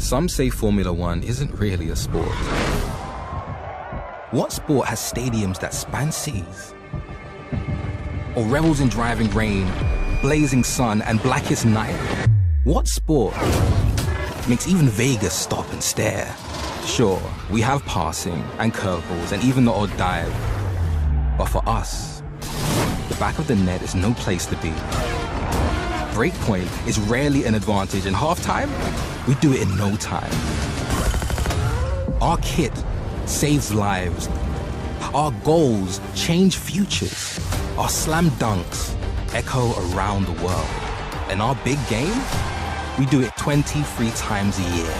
Some say Formula One isn't really a sport. What sport has stadiums that span seas? Or revels in driving rain, blazing sun, and blackest night? What sport makes even Vegas stop and stare? Sure, we have passing and curveballs and even the odd dive. But for us, the back of the net is no place to be. Breakpoint is rarely an advantage, and halftime, we do it in no time. Our kit saves lives. Our goals change futures. Our slam dunks echo around the world. And our big game, we do it 23 times a year.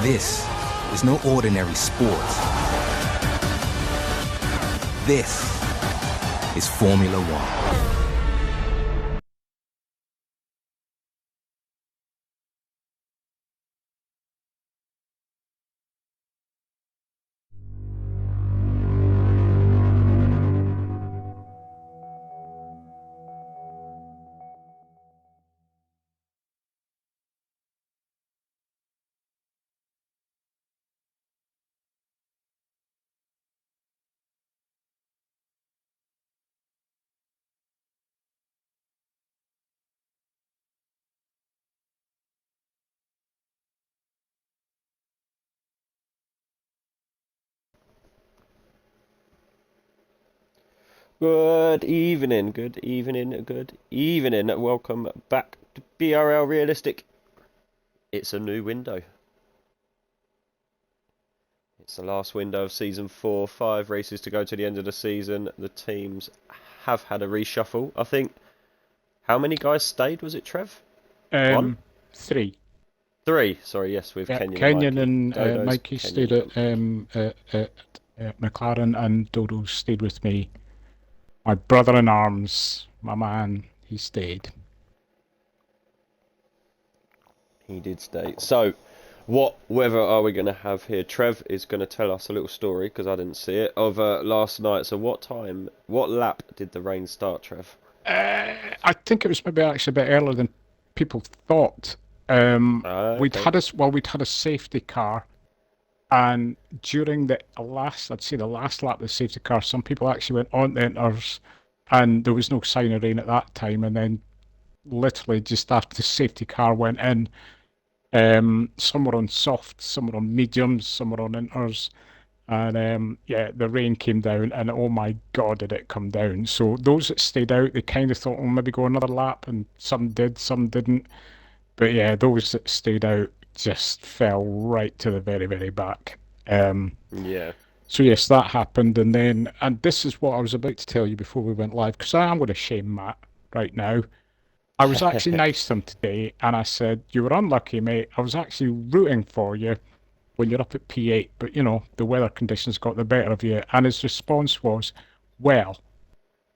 This is no ordinary sport. This is Formula One. Good evening, good evening, good evening. Welcome back to BRL Realistic. It's a new window. It's the last window of Season 4. 5 races to go to the end of the season. The teams have had a reshuffle. I think, how many guys stayed? Was it Trev? One? 3. 3. Sorry, yes, with Yeah, Kenyon and Dodo's Mikey Kenyon stayed at McLaren, and Dodo stayed with me. My brother-in-arms, my man, he stayed. He did stay. So, what weather are we going to have here? Trev is going to tell us a little story, because I didn't see it, of last night. So what lap did the rain start, Trev? I think it was maybe actually a bit earlier than people thought. Okay. We'd had a safety car, and during the last lap of the safety car, some people actually went on the inters, and there was no sign of rain at that time. And then, literally just after the safety car went in, some were on soft, some were on mediums, some were on inters, and the rain came down, and oh my God, did it come down! So those that stayed out, they kind of thought, well, maybe go another lap, and some did, some didn't. But yeah, those that stayed out just fell right to the very, very back. Yeah. So yes, that happened, and this is what I was about to tell you before we went live, because I am going to shame Matt right now. I was actually nice to him today, and I said, you were unlucky, mate. I was actually rooting for you when you're up at P8, but the weather conditions got the better of you. And his response was, well,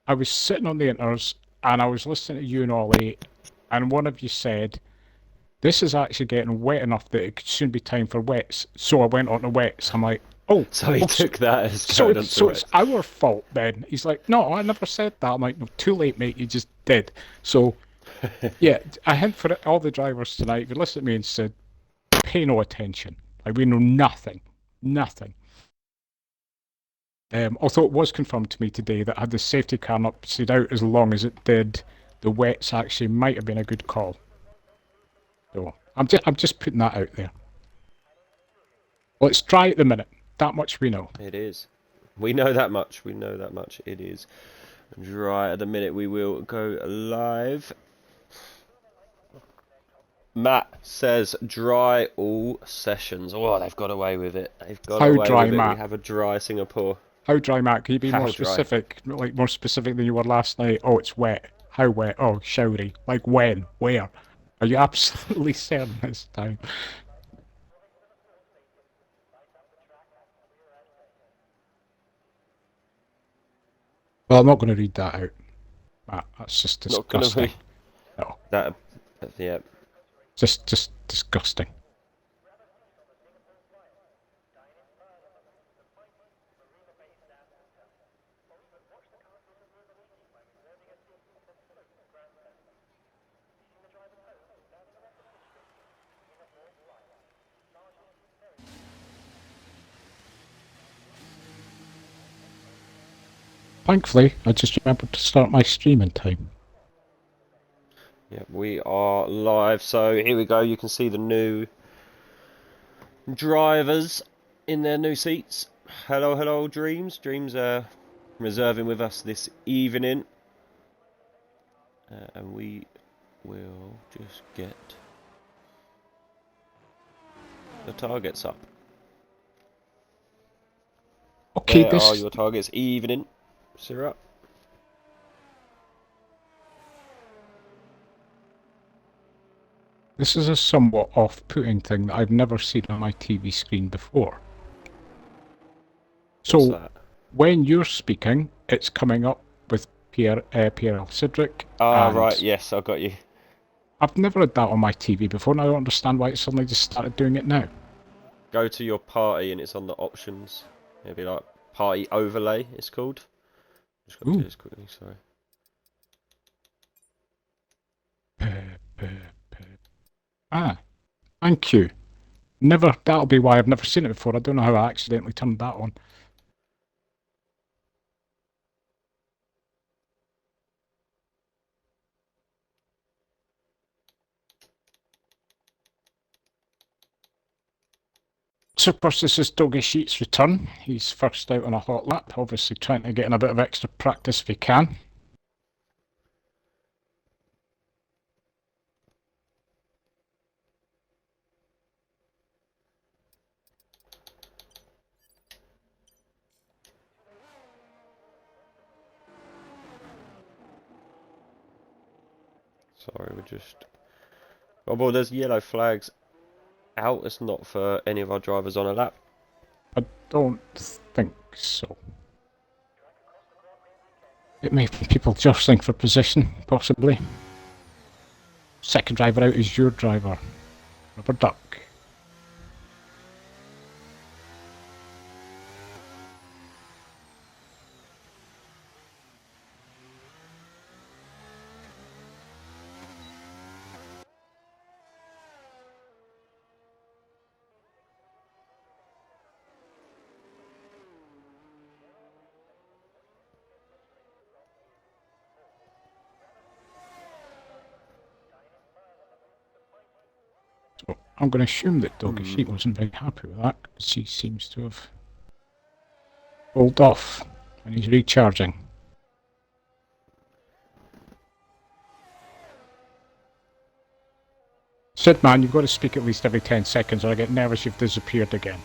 I was sitting on the inters, and I was listening to you and Ollie, and one of you said, this is actually getting wet enough that it could soon be time for wets. So I went on to wets. I'm like, oh. So he took that as so going on to it's our fault then. He's like, no, I never said that. I'm like, no, too late, mate. You just did. So, yeah, I hint for all the drivers tonight. If you listen to me and said, pay no attention. Like, we know nothing. Nothing. Although it was confirmed to me today that had the safety car not stayed out as long as it did, the wets actually might have been a good call. So I'm just putting that out there. Well, it's dry at the minute. That much we know. It is. We know that much. We know that much. It is dry at the minute. We will go live. Matt says dry all sessions. Oh, they've got away with it. They've got How away dry, with it. Matt? We have a dry Singapore. How dry, Matt? Can you be How more dry? specific? Like more specific than you were last night? Oh, it's wet. How wet? Oh, showery. Like when? Where? Are you absolutely certain this time? Well, I'm not going to read that out, Matt. That's just Not gonna disgusting. be No, that. Yeah. just disgusting. Thankfully, I just remembered to start my streaming time. Yeah, we are live. So here we go. You can see the new drivers in their new seats. Hello, hello, Dreams. Dreams are reserving with us this evening. And we will just get the targets up. Okay, There are this your targets. Evening. Syrup. this is a somewhat off-putting thing that I've never seen on my TV screen before. What's So, that? when you're speaking, it's coming up with Pierre L. Cedric. Ah, and right. Yes, I got you. I've never had that on my TV before, and I don't understand why it suddenly just started doing it now. Go to your party and it's on the options. Maybe like party overlay. It's called. Just got to Ooh. do this quickly. Sorry. Ah, thank you. That'll be why I've never seen it before. I don't know how I accidentally turned that on. So, of course, this is Dougie Sheet's return. He's first out on a hot lap, obviously trying to get in a bit of extra practice if he can. Sorry, we're just. Oh, well, there's yellow flags out. It's not for any of our drivers on a lap. I don't think so. It may be people jostling for position, possibly. Second driver out is your driver, Rubber Duck. So I'm going to assume that Dougie Sheet wasn't very happy with that, because he seems to have pulled off and he's recharging. Sid, man, you've got to speak at least every 10 seconds or I get nervous you've disappeared again.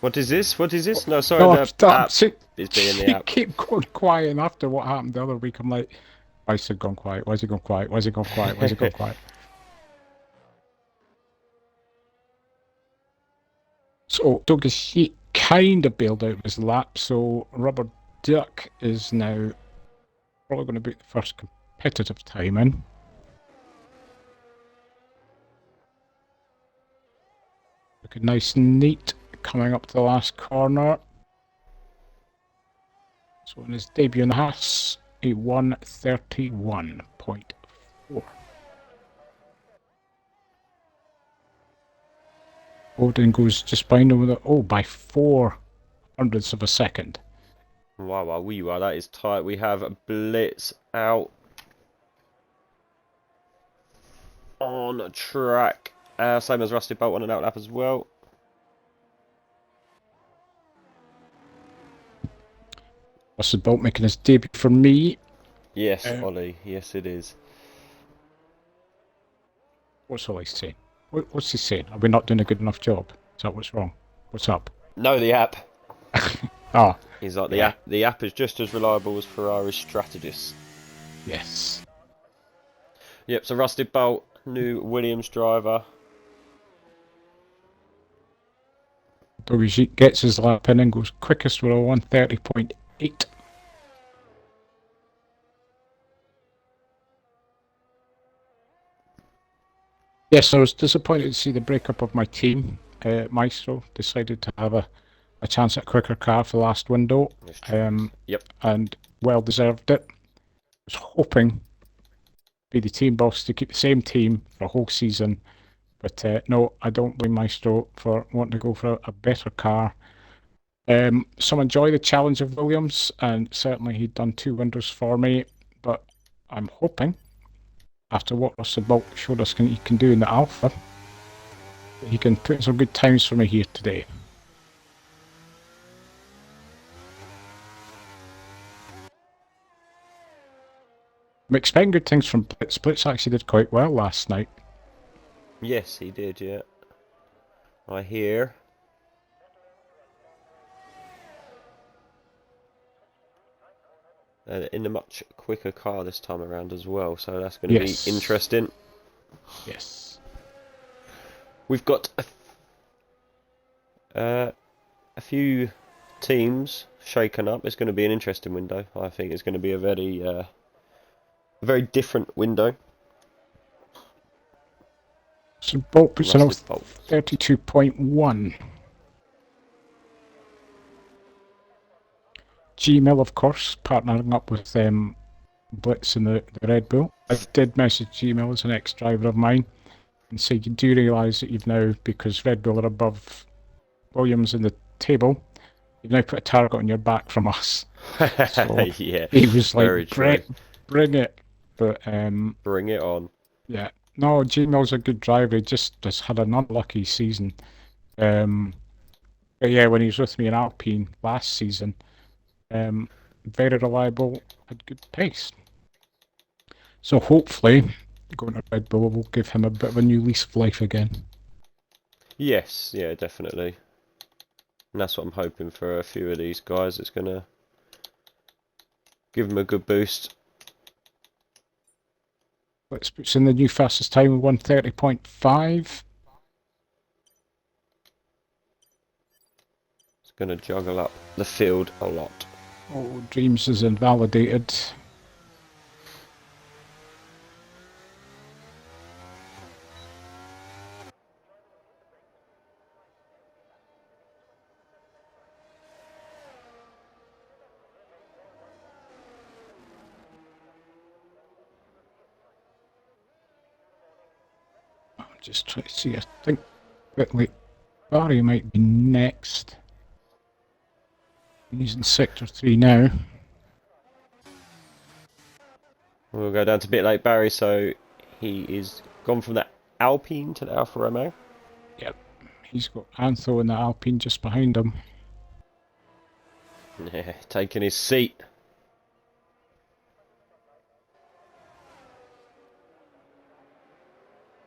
What is this? What is this? No, sorry, No, the app see, is being the you app. keep going quiet, and after what happened the other week, I'm like, why is it gone quiet? Why is it gone quiet? Why is it gone quiet? Why is it gone quiet? So, Dougie Sheet kind of bailed out his lap, so Rubber Duck is now probably going to be the first competitive time in. Looking nice and neat, coming up to the last corner. So in his debut in the Haas, a 1:31.4. Odin goes just behind him with by 0.04 of a second. Wow, wow, wow, that is tight. We have a Blitz out on track. Same as Rusty Bolt on an outlap as well. Rusty Bolt making his debut for me. Yes, Ollie. Yes, it is. What's Ollie saying? What's he saying? Are we not doing a good enough job? Is that what's wrong? What's up? No, the app. Ah, He's like the app. The app is just as reliable as Ferrari's Strategist. yes. Yep. So Rusty Bolt, new Williams driver. Dougie Sheet gets his lap in and goes quickest with a 1:30.8. Yes, I was disappointed to see the breakup of my team. Maestro decided to have a chance at a quicker car for the last window. Yep. And well deserved it. I was hoping to be the team boss to keep the same team for a whole season. But no, I don't blame Maestro for wanting to go for a better car. Some enjoy the challenge of Williams, and certainly he'd done 2 wonders for me. But I'm hoping, after what Russell Bolt showed us he can do in the Alpha, that he can put in some good times for me here today. I'm expecting good things from Blitz. Blitz actually did quite well last night. Yes, he did, yeah. I hear. In a much quicker car this time around as well, so that's going to be interesting. Yes. We've got a few teams shaken up. It's going to be an interesting window. I think it's going to be a very different window. So Bolt puts in 32.1. Gmail, of course, partnering up with Blitz and the Red Bull. I did message Gmail as an ex-driver of mine and say, you do realise that you've now, because Red Bull are above Williams in the table, you've now put a target on your back from us. So yeah, he was like, bring it. But bring it on. Yeah. No, Gmail's a good driver. He just has had an unlucky season. But yeah, when he was with me in Alpine last season, very reliable, had good pace. So hopefully, going to Red Bull will give him a bit of a new lease of life again. Yes, yeah, definitely. And that's what I'm hoping for a few of these guys. It's going to give him a good boost. Let's put in the new fastest time, 1:30.5. It's going to juggle up the field a lot. Oh, Dreams is invalidated. I'm just trying to see, I think that Barry might be next. He's in Sector 3 now. We'll go down to Bit Late Barry, so he is gone from the Alpine to the Alfa Romeo. Yep, he's got Antho in the Alpine just behind him. Yeah, taking his seat.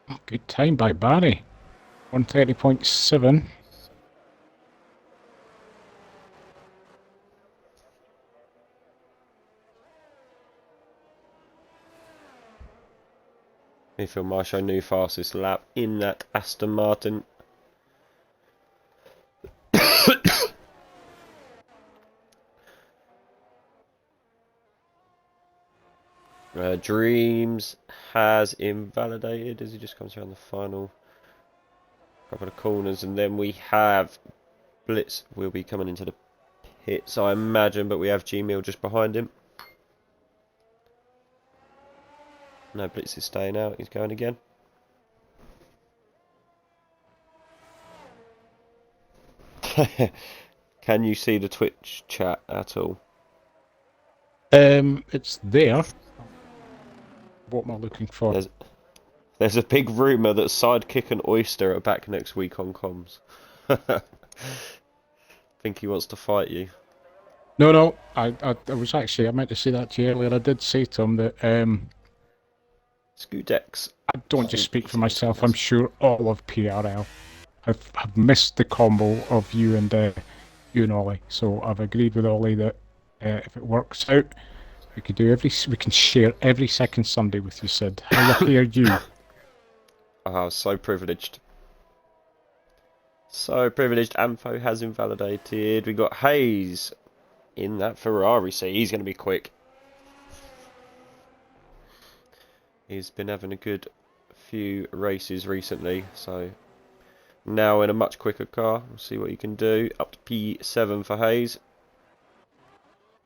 Oh, good time by Barry. 1:30.7. Michael Marshall, new fastest lap in that Aston Martin. Dreams has invalidated as he just comes around the final couple of corners, and then we have Blitz will be coming into the pits, I imagine, but we have Gmail just behind him. No, Blitz is staying out. He's going again. Can you see the Twitch chat at all? It's there. What am I looking for? There's a big rumour that Sidekick and Oyster are back next week on comms. Think he wants to fight you. No. I was actually, I meant to say that to you earlier. I did say to him that Scudex. I don't just speak for myself. I'm sure all of PRL have missed the combo of you and Ollie. So I've agreed with Ollie that if it works out, we can share every second Sunday with you, Sid. How lucky are you? Oh, so privileged. So privileged. Ampho has invalidated. We got Hayes in that Ferrari, so he's going to be quick. He's been having a good few races recently, so now in a much quicker car. We'll see what he can do. Up to P7 for Hayes.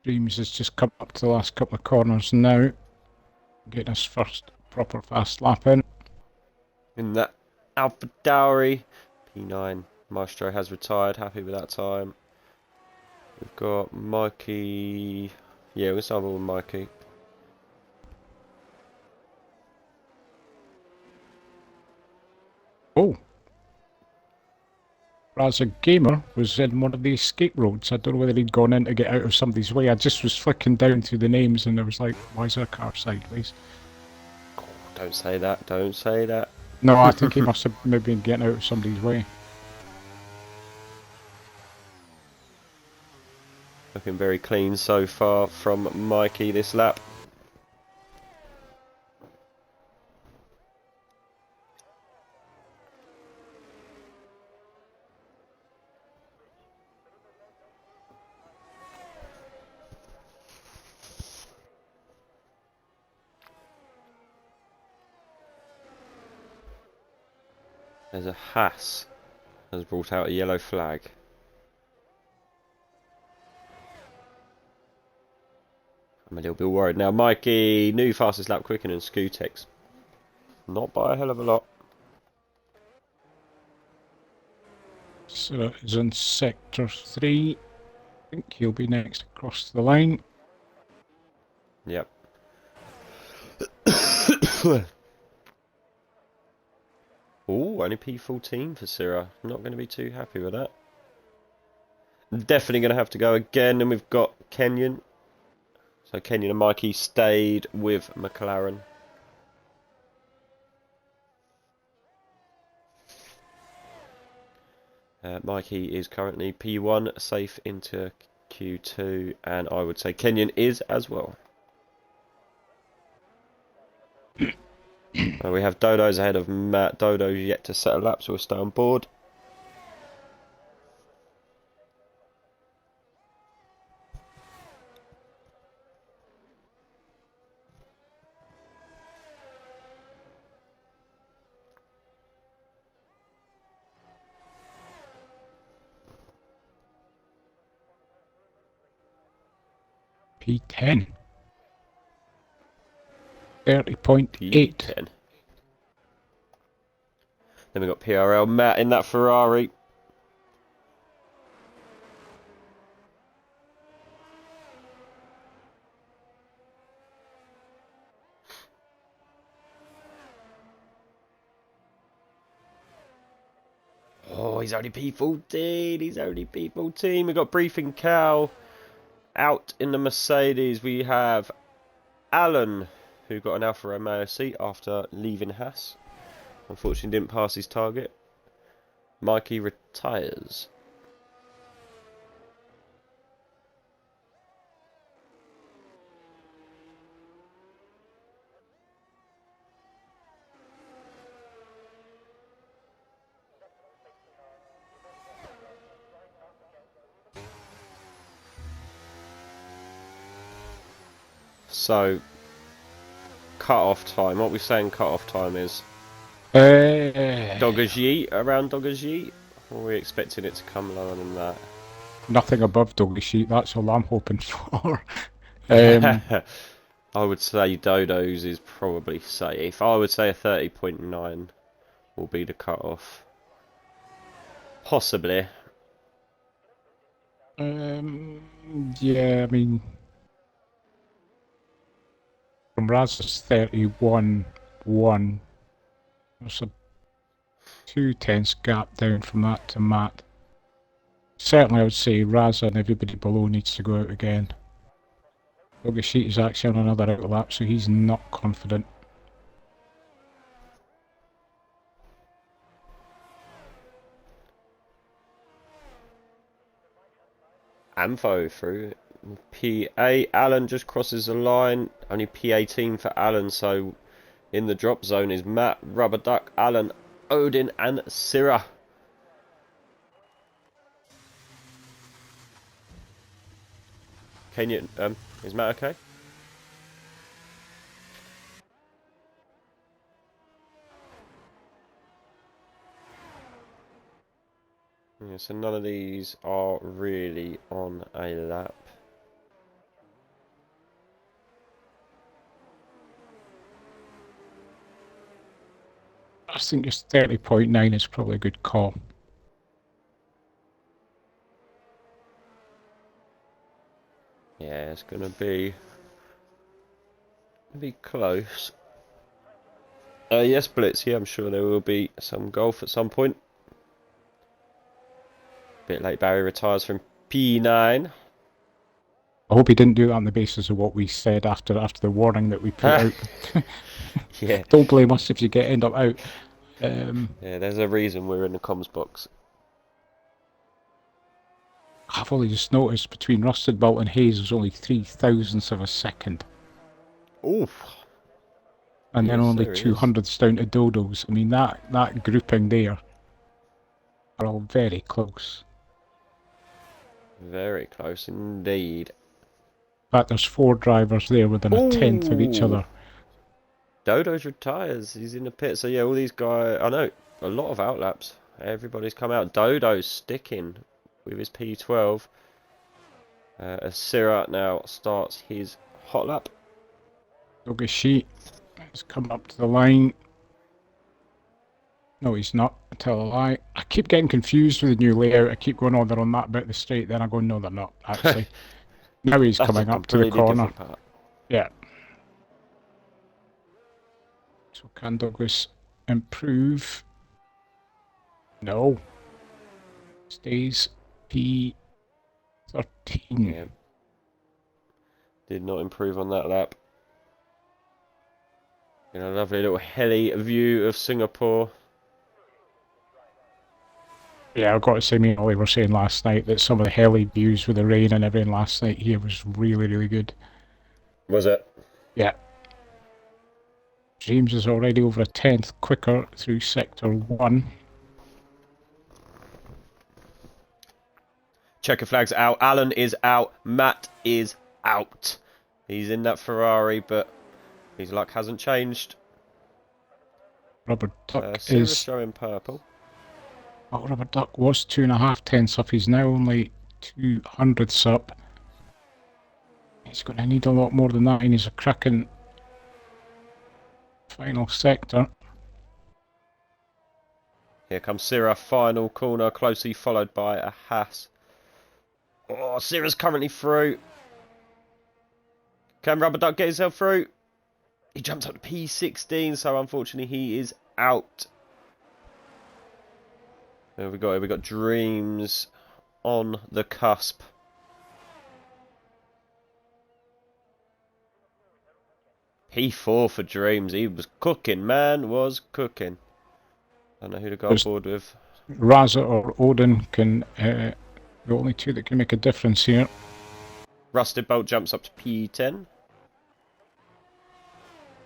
Dreams has just come up to the last couple of corners now, getting his first proper fast lap in. In that Alpha Dowry, P9 Maestro has retired. Happy with that time. We've got Mikey. Yeah, we'll start with Mikey. Oh. As a gamer was in one of the escape roads. I don't know whether he'd gone in to get out of somebody's way. I just was flicking down through the names and I was like, why is there a car sideways? Don't say that, don't say that. No, I think he must have maybe been getting out of somebody's way. Looking very clean so far from Mikey this lap. There's a Haas has brought out a yellow flag. I'm a little bit worried now. Mikey, new fastest lap quicker than Scootex. Not by a hell of a lot. So he's in sector 3. I think he'll be next across the line. Yep. Oh, only P14 for Syrah. Not going to be too happy with that. Definitely going to have to go again. And we've got Kenyon. So Kenyon and Mikey stayed with McLaren. Mikey is currently P1, safe into Q2, and I would say Kenyon is as well. We have Dodo's ahead of Matt. Dodo's yet to set a lap, so we'll stay on board. P10. 30.8. P10. Then we got PRL Matt in that Ferrari. Oh, he's only P14. He's only P14. We've got Briefing Cow out in the Mercedes. We have Alan, who got an Alfa Romeo seat after leaving Haas. Unfortunately didn't pass his target. Mikey retires. So, cut-off time. What we're saying cut-off time is? Dogger's Yeet, around Dogger's Yeet? Or are we expecting it to come lower than that? Nothing above Doggy Sheet, that's all I'm hoping for. I would say Dodo's is probably safe. I would say a 30.9 will be the cut-off. Possibly. Yeah, I mean, from Raz's 31.1, there's a 2/10 gap down from that to Matt. Certainly I would say Raza and everybody below needs to go out again. Doggy Sheet is actually on another out lap, so he's not confident. Amfo through. P8. Alan just crosses the line. Only P18 for Alan, so in the drop zone is Matt, Rubber Duck, Alan, Odin and Syrah. Kenyon, is Matt okay? Yeah, so none of these are really on a lap. I think his 30.9 is probably a good call. Yeah, it's gonna be close. Yes, Blitz. Yeah, I'm sure there will be some golf at some point. Bit late. Barry retires from P9. I hope he didn't do that on the basis of what we said after the warning that we put out. Yeah. Don't blame us if you end up out. Yeah, there's a reason we're in the comms box. I've only just noticed between Rusted Bolt and Hayes there's only 0.003 of a second. Oof. And then Yes, only there is. 200s down to Dodos. I mean, that grouping there are all very close. Very close indeed. In fact, there's 4 drivers there within a tenth of each Ooh. other. Dodo's retires. He's in the pit. So yeah, all these guys. I know a lot of outlaps. Everybody's come out. Dodo's sticking with his P12. As Syrah now starts his hot lap. Dogashi has come up to the line. No, he's not. I tell a lie. I keep getting confused with the new layout. I keep going, oh, they're on that bit of the straight. Then I go, no, they're not, actually. Now he's That's coming a up to the completely corner. different part. Yeah. So can Douglas improve? No. Stays P13. Yeah. Did not improve on that lap. You know, lovely little heli view of Singapore. Yeah, I've got to say, me and Ollie were saying last night that some of the heli views with the rain and everything last night here was really, really good. Was it? Yeah. James is already over a tenth quicker through Sector 1. Checker flag's out. Alan is out. Matt is out. He's in that Ferrari, but his luck hasn't changed. Rubber Duck Sarah's is... showing purple. Oh, Rubber Duck was 2.5 tenths up. He's now only 200ths up. He's going to need a lot more than that, and he's a cracking final sector. Here comes Syrah, final corner, closely followed by a Haas. Oh, Syrah's currently through. Can Rubber Duck get himself through? He jumps up to P16, so unfortunately he is out. There we go. Here we got Dreams on the cusp. P4 for Dreams. He was cooking, man, was cooking. I don't know who to go on board with. Raza or Odin can, the only two that can make a difference here. Rusted Bolt jumps up to P10.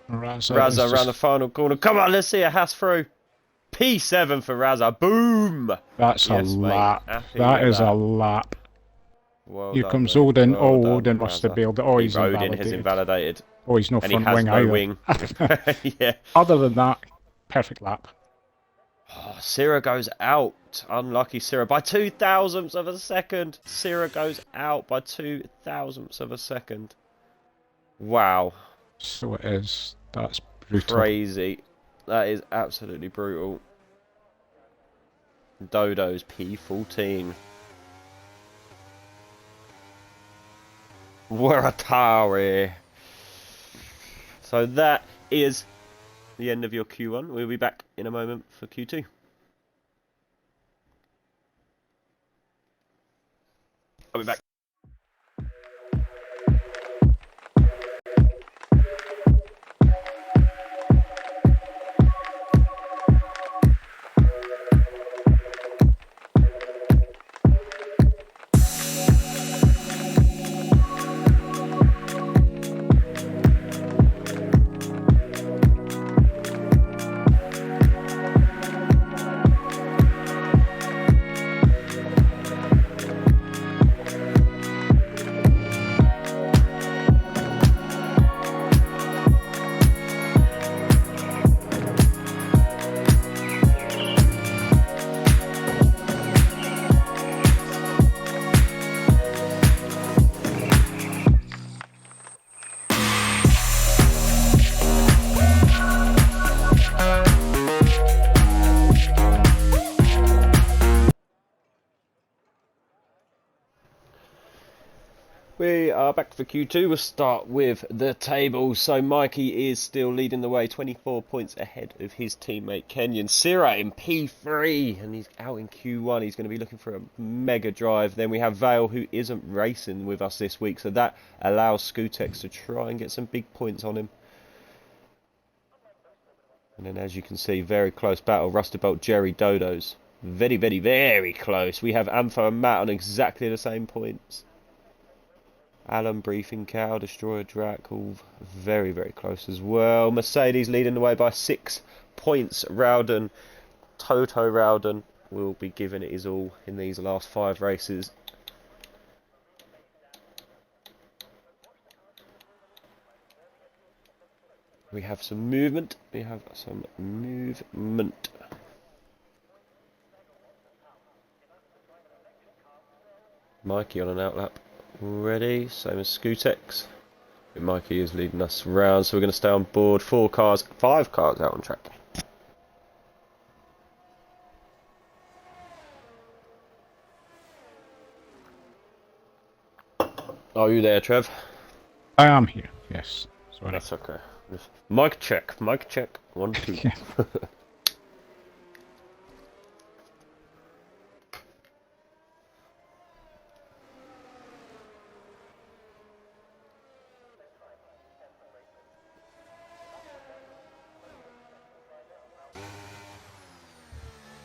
Raza around the final corner. Come on, let's see a Haas through. P7 for Raza. Boom! That's Yes, a mate. lap. Happy That with is that. a lap. Well Here done, comes mate. Odin. Well Oh, done, Odin must have Raza. bailed. Oh, he's Odin invalidated. has invalidated. Oh, he's no And he front has wing no either. wing. Yeah. Other than that, perfect lap. Oh, Syrah goes out. Unlucky Syrah by 0.002 of a second. Syrah goes out by 0.002 of a second. Wow. So it is. That's brutal. Crazy. That is absolutely brutal. Dodo's P14. Waratari. So that is the end of your Q1. We'll be back in a moment for Q2. I'll be back. We are back for Q2. We'll start with the table. So Mikey is still leading the way, 24 points ahead of his teammate Kenyon. Sira in P3, and he's out in Q1. He's going to be looking for a mega drive. Then we have Vale, who isn't racing with us this week, so that allows Scootex to try and get some big points on him. And then, as you can see, very close battle. Rustabolt, Jerry, Dodos. Very, very, very close. We have Ampho and Matt on exactly the same points. Alan, Briefing Cow, Destroyer Drac, all very, very close as well. Mercedes leading the way by 6 points. Rowden, Toto Rowden will be giving it his all in these last 5 races. We have some movement. Mikey on an outlap. Ready, same as Scootex. Mikey is leading us round, so we're going to stay on board. 5 cars out on track. Are you there, Trev? I am here, yes. Sorry. That's okay. Mic check. 1, 2. Yeah.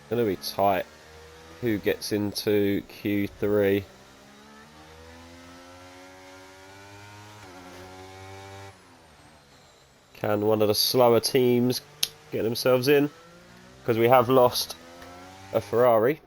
Gonna be tight. Who gets into Q3? Can one of the slower teams get themselves in? Because we have lost a Ferrari.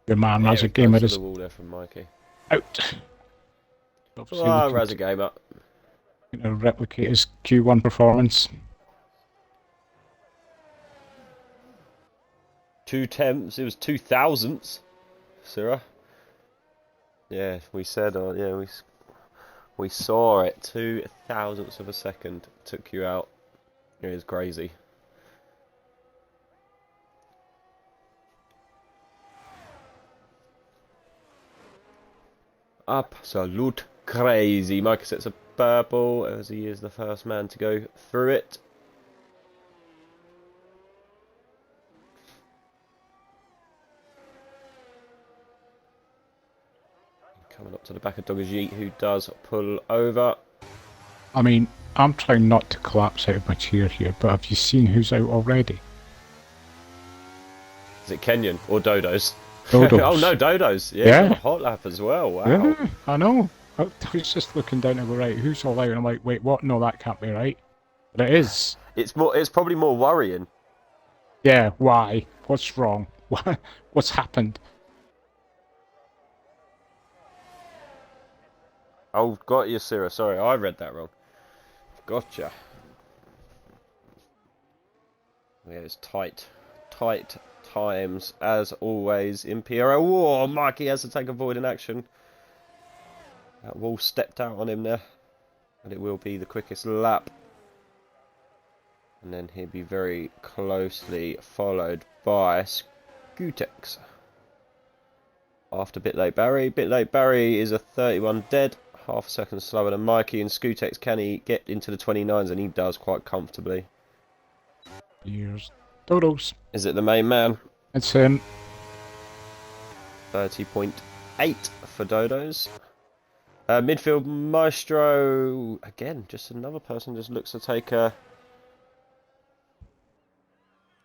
Your man has a game at his the wall there from Mikey. out. Obviously Oh, looking Raz a game up. to replicate his Q1 performance. 2 tenths, it was 2 thousandths, Sarah. Yeah, we said, we saw it. 2 thousandths of a second took you out. It is crazy. Absolute crazy. Micah sets a purple as he is the first man to go through it. Coming up to the back of Dogajit, who does pull over. I mean, I'm trying not to collapse out of my chair here, but have you seen who's out already? Is it Kenyon or Dodos? Dodos. Oh no, Dodos. Yeah, Yeah. Got a hot lap as well. Wow. Yeah, I know. I was just looking down and go, right, who's all out? And I'm like, wait, what? No, that can't be right. But it is. It's probably more worrying. Yeah, why? What's wrong? What's happened? Oh, got you, Sarah. Sorry, I read that wrong. Gotcha. Yeah, it's tight times as always in PRL. Whoa, Mikey has to take a void in action. That wall stepped out on him there, and it will be the quickest lap. And then he'll be very closely followed by Scootex. After Bit Late Barry. Bit Late Barry is a 31 dead, half a second slower than Mikey, and Scootex, can he get into the 29s? And he does quite comfortably. Years. Dodos. Is it the main man? It's him. 30.8 for Dodos. Midfield Maestro, again, just another person just looks to take a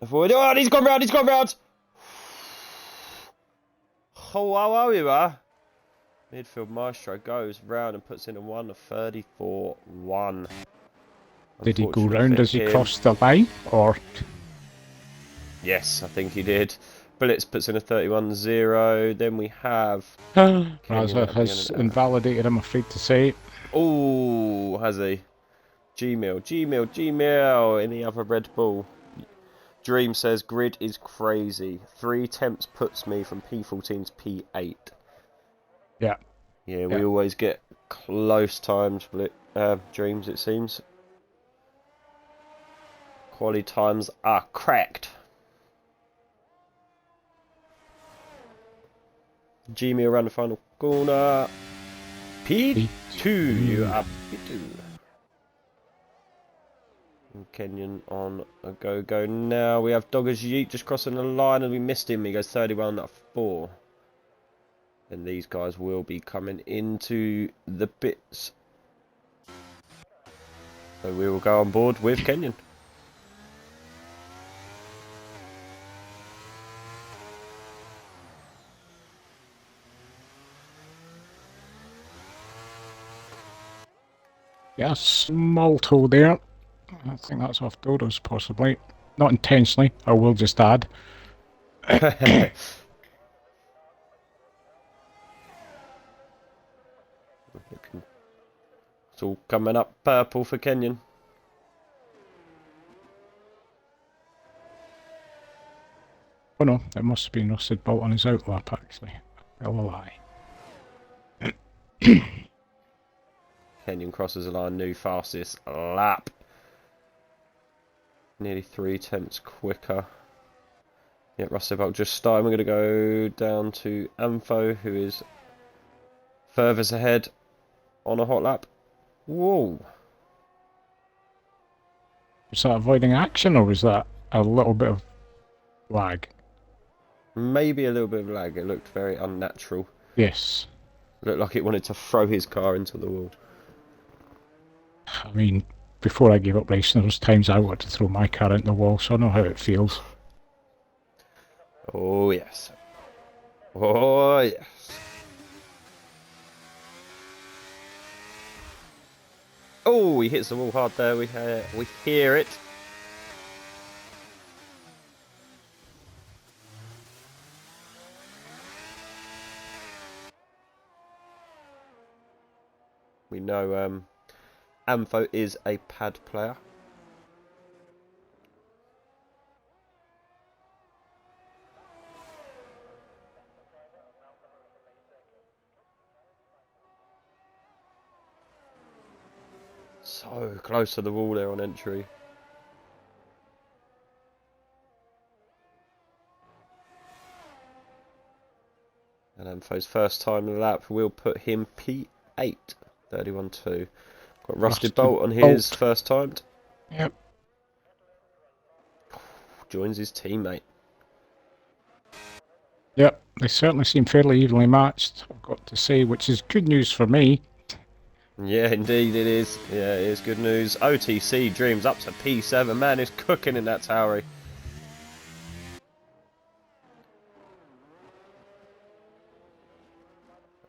void. Oh, and he's gone round! Oh, wow, you are. Midfield Maestro goes round and puts in a 1:34.1. Did he go round as he crossed the line, or? Yes, I think he did. Blitz puts in a 31.0. Then we have... Raza has invalidated, I'm afraid to say. Oh, has he? Gmail in the other Red Bull. Dream says grid is crazy. 3 attempts puts me from P14 to P8. Yeah. Yeah, we always get close time split Dreams, it seems. Quality times are cracked. Gmail around the final corner. P2, you are P2. And Kenyon on a go now. We have Doggers Yeet just crossing the line and we missed him. He goes 31.4. And these guys will be coming into the bits. So we will go on board with Kenyon. Yeah, small toe there. I think that's off Dodos, possibly. Not intentionally, I will just add. It's all coming up purple for Kenyon. Oh no, it must have been Rusted Bolt on his outlap, actually. Tell a lie. Kenyon crosses the line, new fastest lap. Nearly 3 attempts quicker. Yeah, Rusty Bolt just starting. We're going to go down to Ampho, who is furthest ahead on a hot lap. Whoa. Was that avoiding action, or was that a little bit of lag? Maybe a little bit of lag. It looked very unnatural. Yes. Looked like it wanted to throw his car into the wall. I mean, before I gave up racing, there was times I wanted to throw my car into the wall, so I know how it feels. Oh, yes. Oh, yes. Oh, he hits the wall hard there. We hear it. We know Ampho is a pad player. So close to the wall there on entry. And Ampho's first time in the lap will put him P8, 31.2. Got Rusted Bolt on his first time. Yep. Joins his teammate. Yep, they certainly seem fairly evenly matched, I've got to say, which is good news for me. Yeah, indeed it is. Yeah, it is good news. OTC Dreams up to P7. Man is cooking in that Tauri.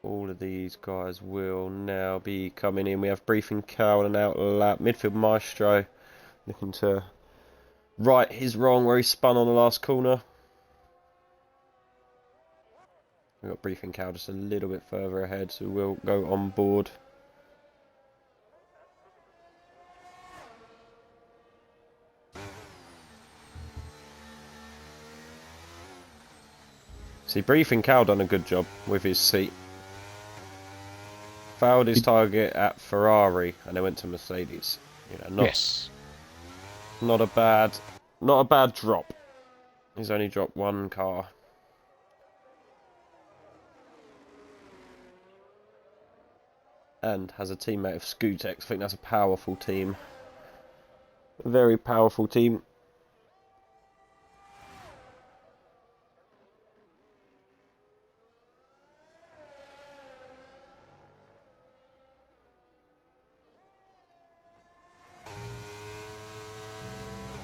All of these guys will now be coming in. We have Briefing Cow and an out lap. Midfield Maestro looking to right his wrong where he spun on the last corner. We've got Briefing Cow just a little bit further ahead, so we'll go on board. See, Briefing Cow done a good job with his seat. Failed his target at Ferrari and then went to Mercedes. You know, not a bad drop. He's only dropped one car. And has a teammate of Scootex. I think that's a powerful team. A very powerful team.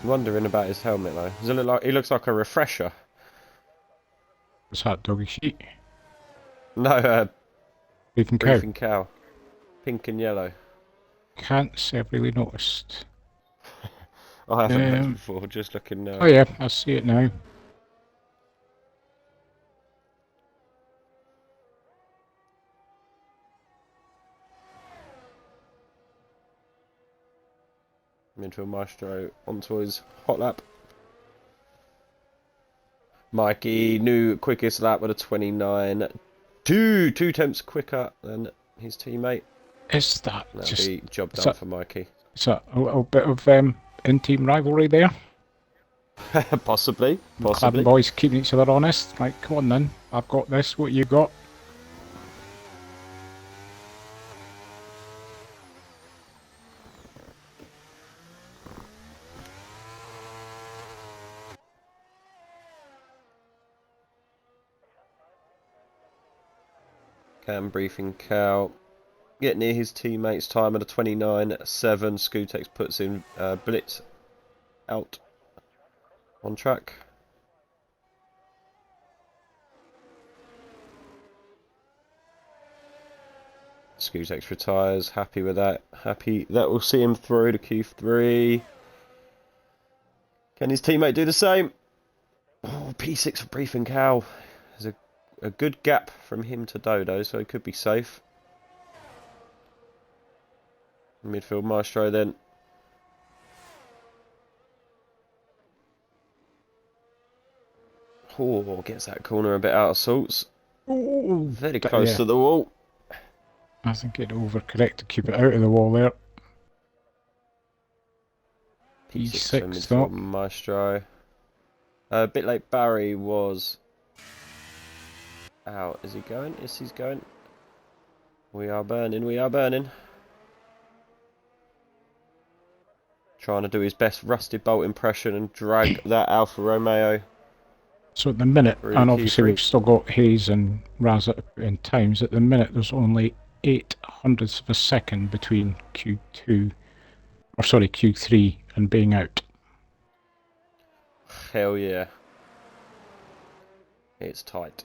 Wondering about his helmet though. Does it look like he looks like a refresher? What's that, doggy sheet? No, Briefing Cow. Briefing Cow. Pink and yellow. Can't say I've really noticed. I haven't heard before, just looking now. Oh yeah, I see it now. Midfield Maestro onto his hot lap. Mikey, new quickest lap with a 29. Two tenths quicker than his teammate. Is that That'll just... be job is done that, for Mikey. is that a little bit of in-team rivalry there? Possibly. Claddon boys keeping each other honest. Like, come on then, I've got this, what you got? Cam briefing Cal. Get near his teammates' time at a 29.7. Scootex puts in Blitz out on track. Scootex retires. Happy with that. Happy that will see him through to Q3. Can his teammate do the same? Oh, P6 for briefing Cal. There's a good gap from him to Dodo, so he could be safe. Midfield Maestro then. Oh, gets that corner a bit out of sorts. Oh, Very close to the wall. I think it overcorrect to keep it out of the wall there. P6 for P6 midfield Maestro. A bit like Barry was out. Is he going? Yes, he's going. We are burning. We are burning. Trying to do his best Rusty Bolt impression and drag that Alfa Romeo. So at the minute, Through and obviously Q3. we've still got Hayes and Raza in times, at the minute there's only 0.08 of a second between Q3 and being out. Hell yeah. It's tight.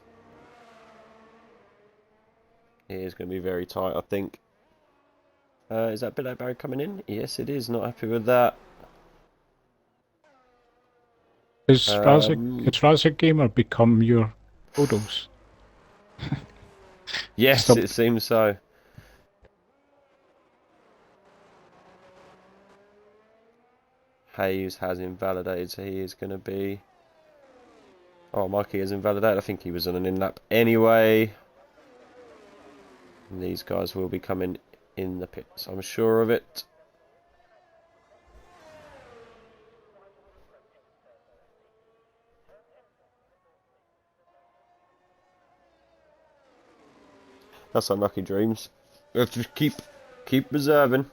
It is going to be very tight, I think. Is that Billy Barry coming in? Yes, it is. Not happy with that. Has Raza Gamer become your photos? Yes, Stop. it seems so. Hayes has invalidated, so he is going to be... Oh, Mikey has invalidated. I think he was on an in-lap anyway. And these guys will be coming in the pits, I'm sure of it. That's unlucky dreams. We have to keep reserving.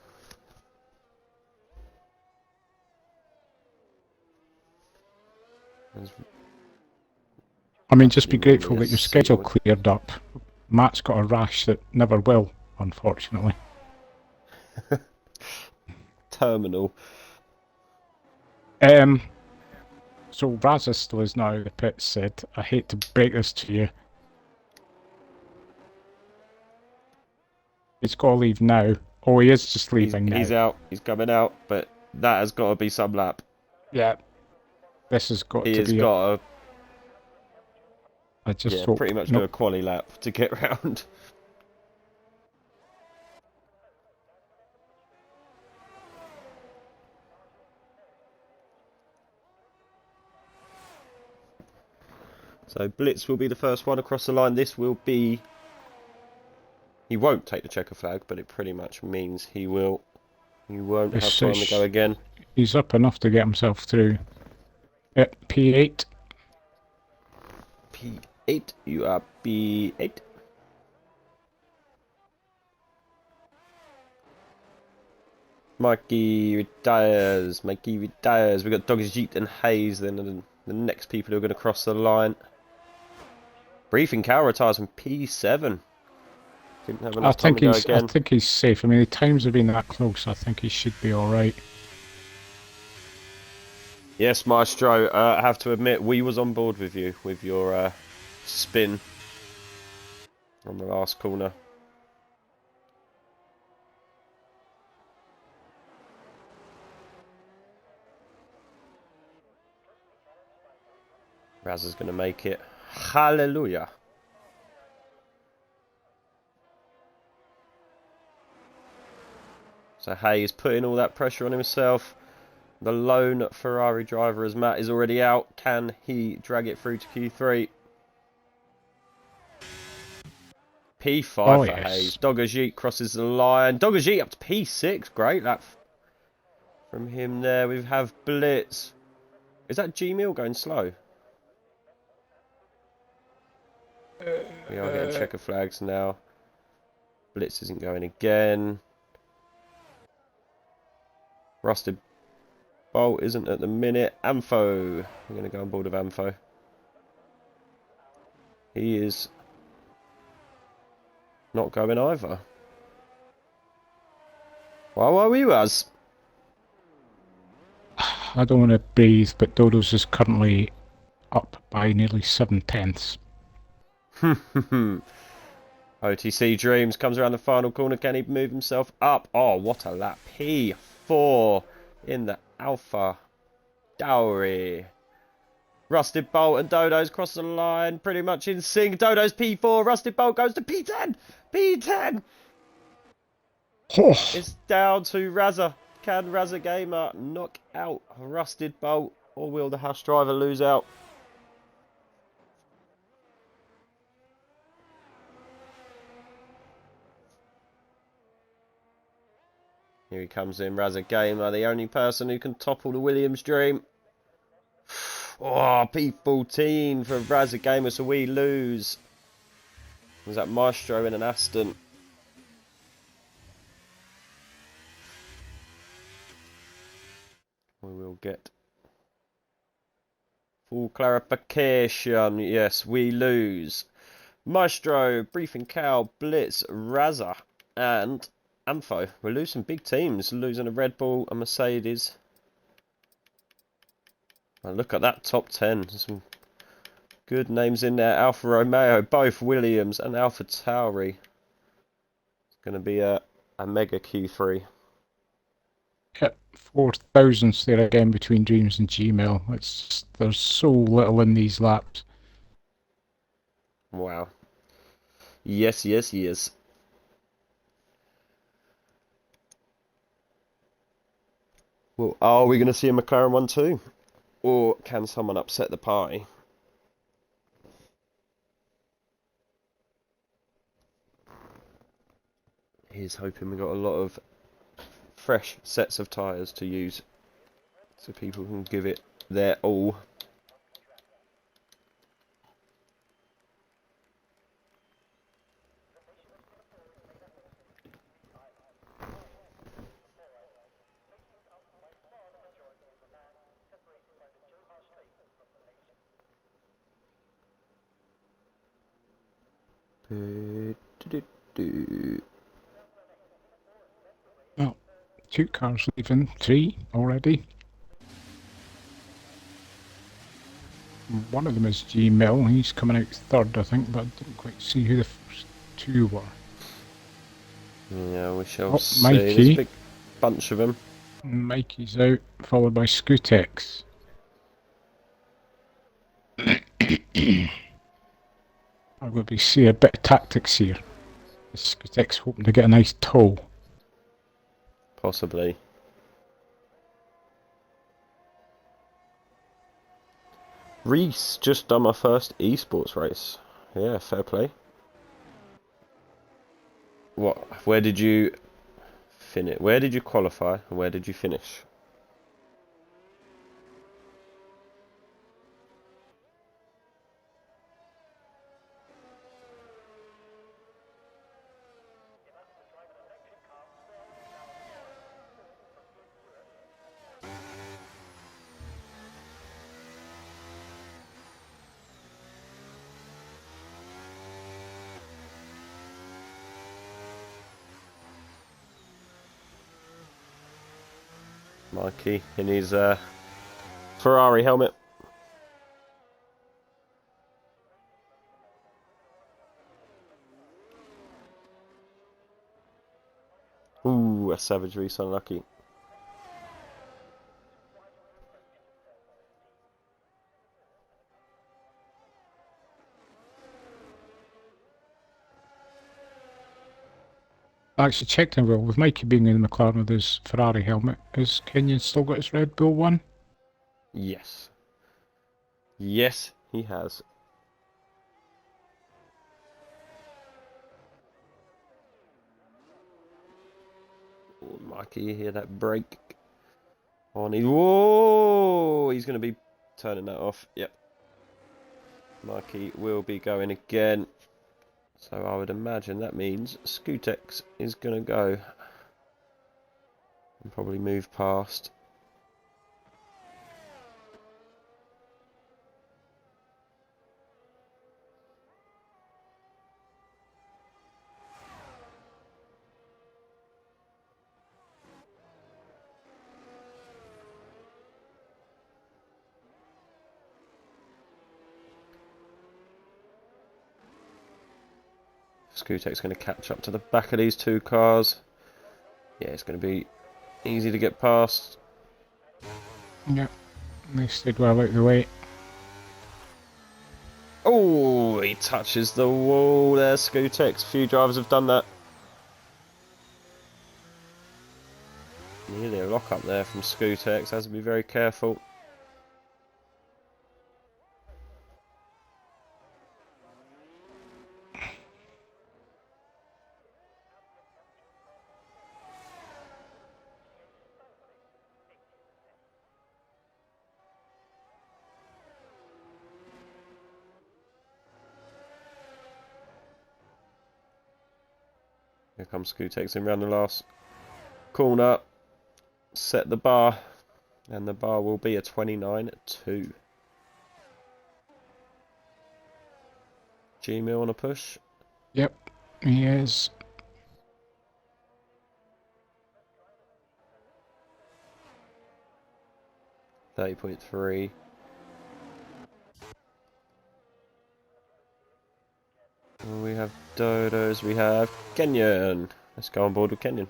I mean, just be grateful that your Yes, schedule Seawood. cleared up. Matt's got a rash that never will, unfortunately. Terminal. So Raza still is now the pit said. I hate to break this to you. He's got to leave now. Oh, he is just leaving now. He's out. He's coming out, but that has got to be some lap. Yeah. This has got He to has be got to, I just hope... pretty much do a quali lap to get round. So Blitz will be the first one across the line. This will be... He won't take the checker flag, but it pretty much means he will. He won't have time to go again. He's up enough to get himself through. P8. P8. You are P8. Mikey retires. Mikey retires. We've got Doggy's Jeet and Hayes then, and the next people who are going to cross the line. Briefing Cal retires from P7. Didn't have enough time to go again. I think he's safe. I mean, the times have been that close. I think he should be all right. Yes, Maestro. I have to admit, we was on board with you with your spin on the last corner. Raz is going to make it. Hallelujah. So Hayes putting all that pressure on himself. The lone Ferrari driver, as Matt is already out. Can he drag it through to Q3? P5 Oh, for yes. Hayes. Dogajit crosses the line. Dogajit up to P6. Great. That from him there. We have Blitz. Is that G-Mill going slow? We are getting checker flags now. Blitz isn't going again. Rusted Bolt isn't at the minute. Ampho. I'm going to go on board of Ampho. He is not going either. Well, are we was? I don't want to breathe, but Dodo's is currently up by nearly 7/10. OTC Dreams comes around the final corner. Can he move himself up? Oh, what a lap. P4 in the Alpha Dowry. Rusted Bolt and Dodo's cross the line pretty much in sync. Dodo's P4. Rusted Bolt goes to P10. P10. Oh, It's down to Razza. Can Razza Gamer knock out Rusted Bolt, or will the Hash driver lose out? Here he comes in, Razza Gamer, the only person who can topple the Williams dream. Oh, P14 for Razza Gamer, so we lose. Was that Maestro in an Aston? We will get full clarification. Yes, we lose. Maestro, Briefing Cow, Blitz, Razza, and Ampho. We're losing big teams. Losing a Red Bull, a Mercedes. And look at that top 10. There's some good names in there. Alfa Romeo, both Williams, and Alpha Tauri. It's going to be a mega Q3. yep, 4,000s there again between Dreams and Gmail. There's so little in these laps. Wow. Yes, yes, yes. Well, are we going to see a McLaren one too? Or can someone upset the party? He's hoping we've got a lot of fresh sets of tyres to use, so people can give it their all. Well, 2 cars leaving, 3 already. One of them is Gmail. He's coming out third, I think, but I didn't quite see who the first 2 were. Yeah, we shall Oh, see. Mikey. There's a big bunch of them. Mikey's out, followed by Scootex. I'm going to see a bit of tactics here. Scootex hoping to get a nice tow. Possibly. Reese just done my first esports race. Yeah, fair play. What? Where did you finish? Where did you qualify and where did you finish? Mikey in his Ferrari helmet. Ooh, a Savage Reese unlucky. I actually checked in, well, with Mikey being in the McLaren with his Ferrari helmet, has Kenyon still got his Red Bull one? Yes. Yes, he has. Oh, Mikey, you hear that brake? On his... Whoa! He's going to be turning that off. Yep. Mikey will be going again. So I would imagine that means Scootex is going to go. And probably move past. Scootek's going to catch up to the back of these two cars. Yeah, it's going to be easy to get past. Yep. They stayed well out of the way. Oh, he touches the wall there, Scootex. Few drivers have done that. Nearly a lock up there from Scootex. Has to be very careful. Here comes Scootex in round the last corner. Set the bar. And the bar will be a 29.2. G-Mill on a push. Yep, he is. .3. We have Dodos, we have Kenyon. Let's go on board with Kenyon.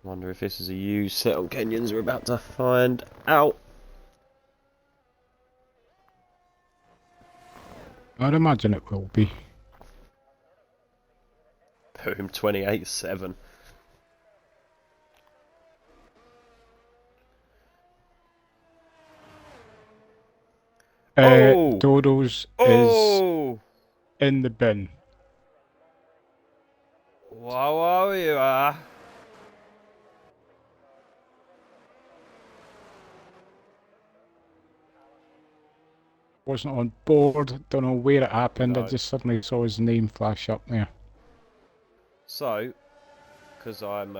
Wonder if this is a used set on Kenyons. We're about to find out. I'd imagine it will be. Boom, 28.7. Oh! Dodo's Oh! is in the bin. Wow, you are. Wasn't on board, don't know where it happened, I No. just suddenly saw his name flash up there. So, because I'm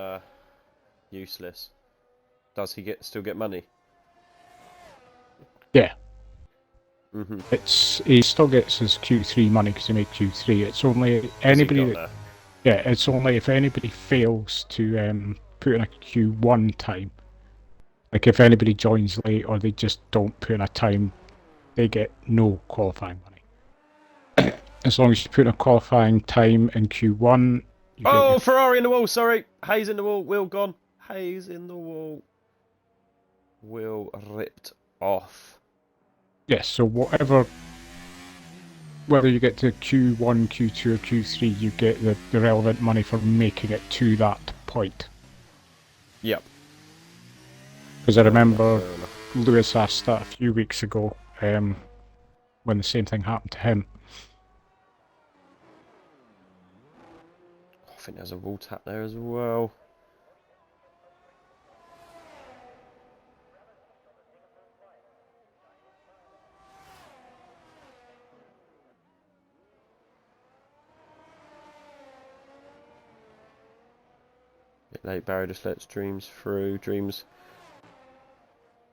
useless, does he still get money? Yeah. Mm-hmm. He still gets his Q3 money because he made Q3. It's only anybody that, yeah, it's only if anybody fails to put in a Q1 time. Like if anybody joins late or they just don't put in a time, they get no qualifying money. As long as you put in a qualifying time in Q1, you get Oh, Ferrari in the wall, sorry. Hayes in the wall, wheel gone. Hayes in the wall. Wheel ripped off. yes, so whatever, whether you get to Q1, Q2 or Q3, you get the relevant money for making it to that point. Yep. Because I remember Lewis asked that a few weeks ago when the same thing happened to him. I think there's a wall tap there as well. Bit late Barry just lets Dreams through. Dreams.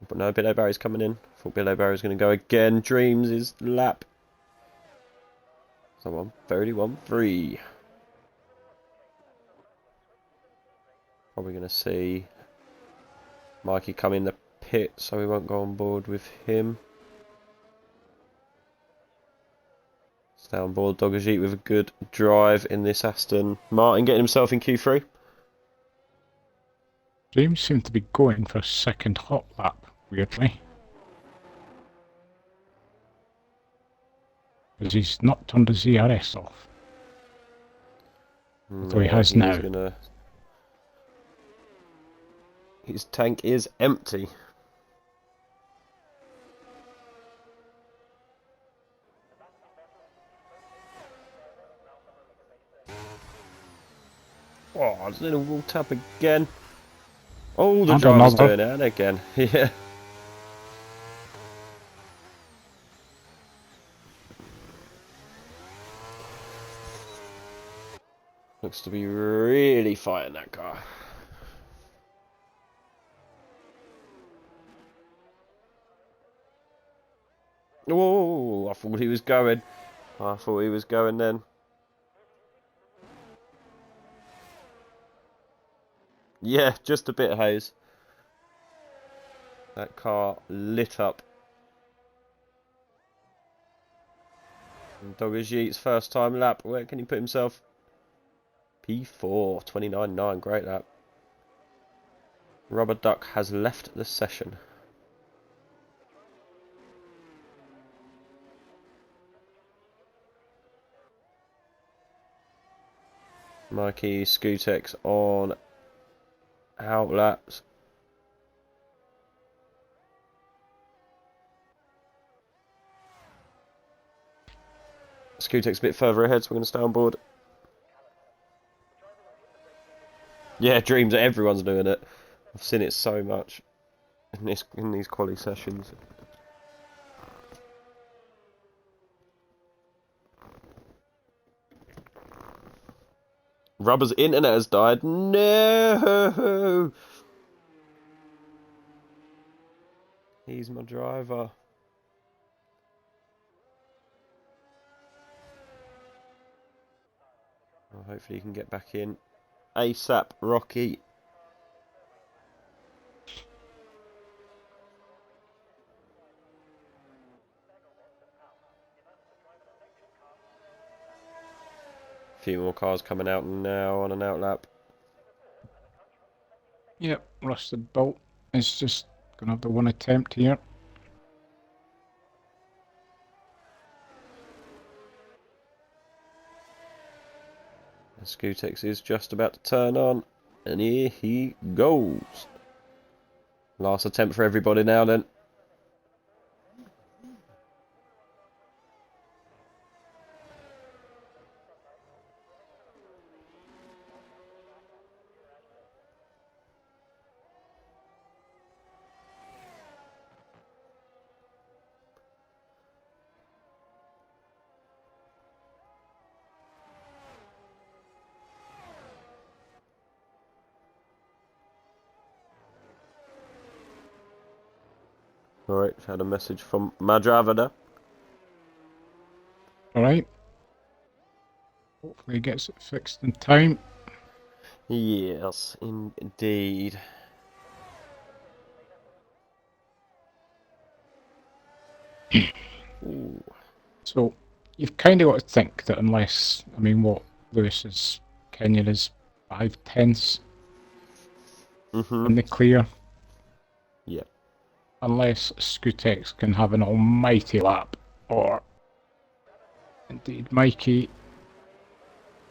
But no, Billy Barry's coming in. Thought Billy Barry's going to go again. Dreams is lap. So 1:31.3. Probably going to see Mikey come in the pit, so we won't go on board with him. Stay on board. Dogajit with a good drive in this Aston Martin, getting himself in Q3. James seemed to be going for a second hot lap, weirdly. Because he's not turned his ZRS off. Although he has now. His tank is empty. Oh, there's a little wall tap again. Oh, the driver's doing it again. Yeah. Looks to be really fighting that car. Oh, I thought he was going. I thought he was going then. Yeah, just a bit of haze. That car lit up. Dogajit's first time lap. Where can he put himself? P4, 29.9, great lap. Rubber Duck has left the session. Mikey Skutex on out laps. Skutex a bit further ahead, so we're going to stay on board. Yeah, dreams. Everyone's doing it. I've seen it so much in these quali sessions. Rubber's internet has died. No! He's my driver. Well, hopefully he can get back in. ASAP, Rocky. A few more cars coming out now on an out lap. Yep, Rusted Bolt is just going to have the one attempt here. Skutex is just about to turn on, and here he goes. Last attempt for everybody now then. Alright, had a message from Madravada. Alright. Hopefully he gets it fixed in time. Yes, indeed. So, you've kind of got to think that unless, I mean, what Lewis's Kenyan is 5/10 in the clear. Yeah. Unless Skutex can have an almighty lap, or indeed Mikey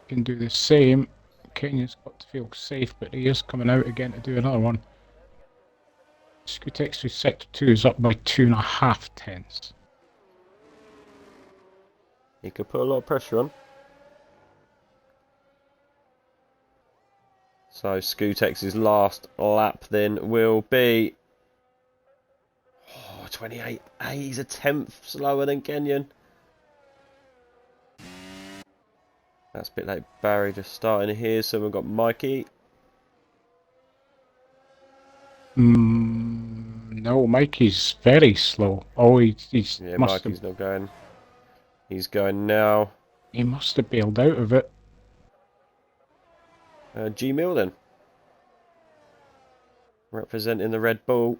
can do the same. Kenya's got to feel safe, but he is coming out again to do another one. Skutex through sector 2 is up by 2.5 tenths. He could put a lot of pressure on. So Skutex's last lap then will be 28. He's a tenth slower than Kenyan. That's a bit late. Barry just starting here, so we've got Mikey. No, Mikey's very slow. Oh, he's Yeah, Mikey's not going. He's going now. He must have bailed out of it. G-Mill then. Representing the Red Bull.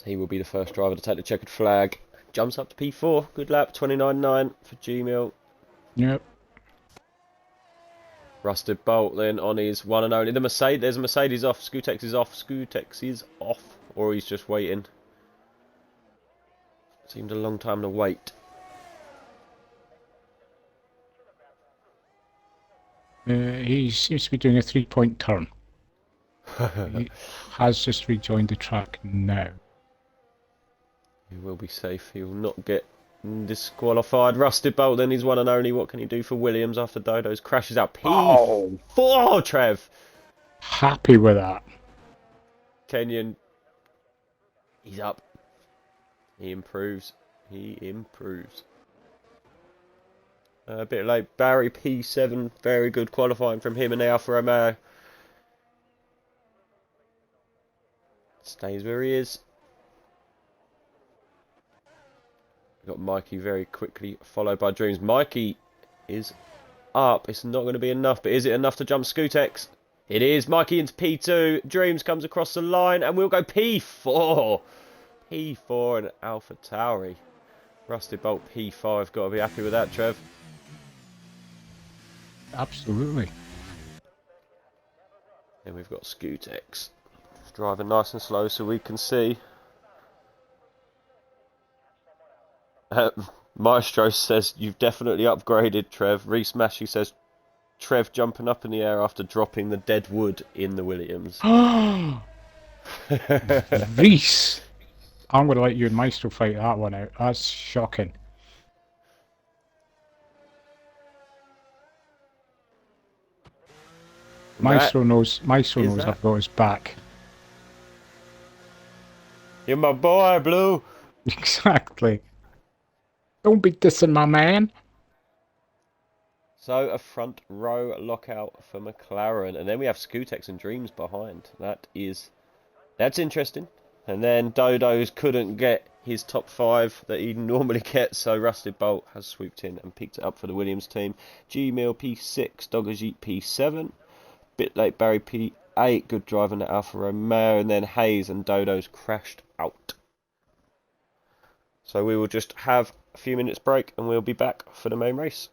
He will be the first driver to take the checkered flag. Jumps up to P4. Good lap. 29.9 for Gmill. Yep. Rusted Bolt then on his one and only. There's a Mercedes off. Scootex is off. Scootex is off. Or he's just waiting. Seemed a long time to wait. He seems to be doing a 3-point turn. He has just rejoined the track now. He will be safe. He will not get disqualified. Rusted Bolt then, his one and only. What can he do for Williams after Dodo's crashes out? P4, Trev. Happy with that. Kenyon. He's up. He improves. He improves. A bit late. Barry P7. Very good qualifying from him and Alfa Romeo. Stays where he is. We've got Mikey very quickly, followed by Dreams. Mikey is up. It's not going to be enough, but is it enough to jump Scootex? It is. Mikey into P2. Dreams comes across the line, and we'll go P4. P4 and Alpha Tauri. Rusted Bolt P5. Got to be happy with that, Trev. Absolutely. And we've got Scootex driving nice and slow so we can see. Maestro says you've definitely upgraded, Trev. Reese Mashy says Trev jumping up in the air after dropping the dead wood in the Williams. Reese! I'm going to let you and Maestro fight that one out. That's shocking. Maestro knows I've got his back. You're my boy, Blue. Exactly. Don't be dissing my man. So a front row lockout for McLaren, and then we have Scootex and Dreams behind. That's interesting. And then Dodo's couldn't get his top 5 that he normally gets, so Rusted Bolt has swooped in and picked it up for the Williams team. Gmill P6, Doggerjeet P7, bit late Barry P8, good driving at Alfa Romeo, and then Hayes and Dodo's crashed out. So we will just have a few minutes break and we'll be back for the main race.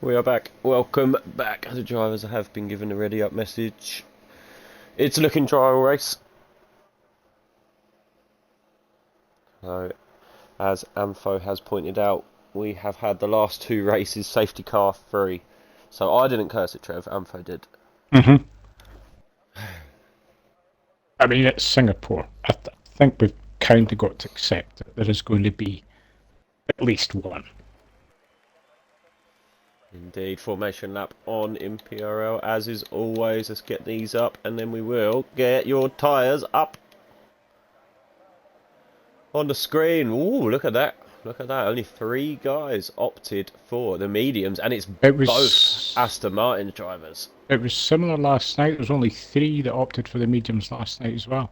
We are back. Welcome back. The drivers have been given a ready up message. It's a looking trial race. So, as Ampho has pointed out, we have had the last 2 races safety car free. So I didn't curse it, Trev. Ampho did. Mm-hmm. I mean, it's Singapore. I think we've kind of got to accept that there is going to be at least one. Indeed, formation lap on Imperial, as is always. Let's get these up, and then we will get your tyres up on the screen. Ooh, look at that. Look at that. Only 3 guys opted for the mediums, and it's both Aston Martin drivers. It was similar last night. There was only 3 that opted for the mediums last night as well.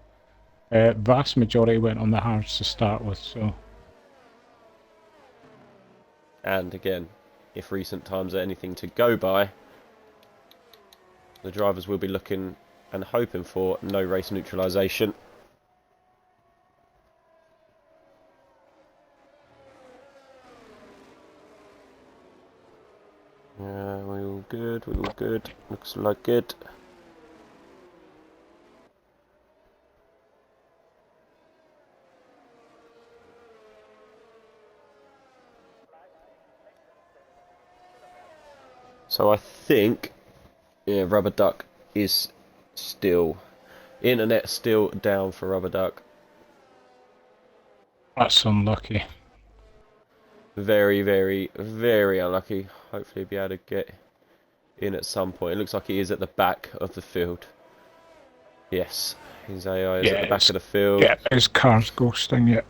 Vast majority went on the hards to start with, so... And again, if recent times are anything to go by, the drivers will be looking and hoping for no race neutralisation. Yeah, we all good, we all good. Looks like good. So I think, yeah, Rubber Duck is still, internet still down for Rubber Duck. That's unlucky. Very, very, very unlucky. Hopefully he'll be able to get in at some point. It looks like he is at the back of the field. Yes, his AI is at the back of the field. Yeah, his car's ghosting, yeah.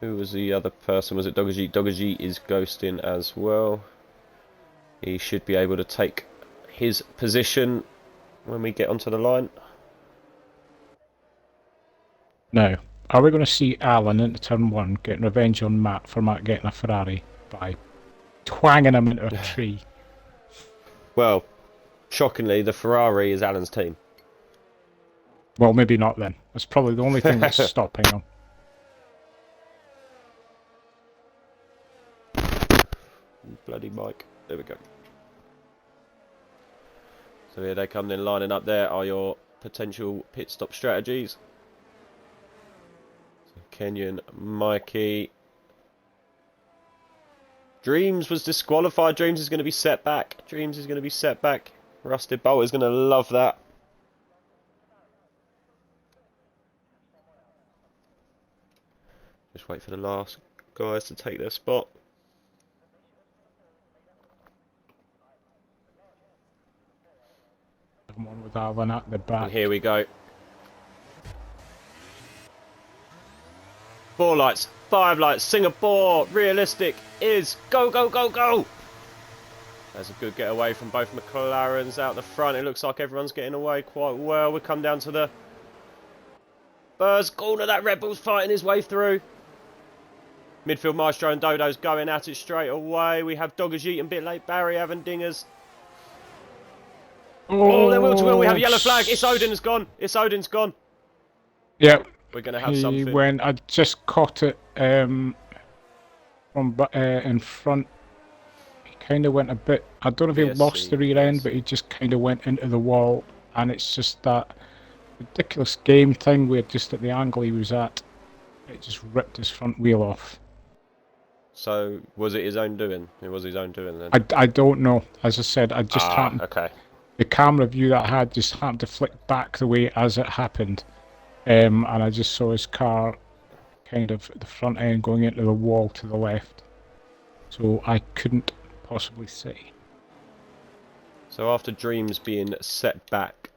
Who was the other person? Was it Dogajit? Dogajit is ghosting as well. He should be able to take his position when we get onto the line. Now, are we going to see Alan into turn 1 getting revenge on Matt for Matt getting a Ferrari by twanging him into a tree? Well, shockingly, the Ferrari is Alan's team. Well, maybe not then. That's probably the only thing that's stopping him. Bloody Mike. There we go. So here they come then, lining up. There are your potential pit stop strategies. So Kenyon, Mikey. Dreams was disqualified. Dreams is going to be set back. Dreams is going to be set back. Rusted Bolt is going to love that. Just wait for the last guys to take their spot. One with Alan at the back. And here we go. 4 lights, 5 lights, Singapore, realistic is go, go, go, go! There's a good getaway from both McLarens out the front. It looks like everyone's getting away quite well. We come down to the first corner. That Red Bull's fighting his way through. Midfield Maestro and Dodo's going at it straight away. We have Dogajit and Bit Late Barry having dingers. Oh, they're will to will. We have a yellow flag. It's Odin's gone. It's Odin's gone. Yep. We're going to have something. When I just caught it from in front. He kind of went a bit. I don't know if he lost the rear end, but he just kind of went into the wall. And it's just that ridiculous game thing where just at the angle he was at, it just ripped his front wheel off. So, was it his own doing? It was his own doing then? I don't know. As I said, I just happened... Okay. The camera view that I had just happened to flick back the way as it happened. And I just saw his car kind of at the front end going into the wall to the left. So I couldn't possibly see. So after Dreams being set back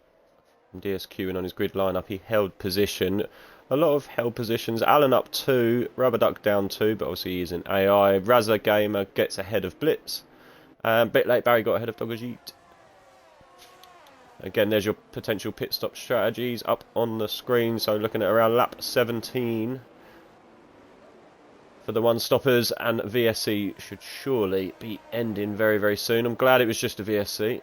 from DSQ and on his grid lineup, he held position. A lot of held positions. Alan up 2, Rubber Duck down 2, but obviously he's an AI. Razza Gamer gets ahead of Blitz. Bit Late Barry got ahead of Dogajit. Again, there's your potential pit stop strategies up on the screen. So looking at around lap 17 for the one-stoppers, and VSC should surely be ending very, very soon. I'm glad it was just a VSC.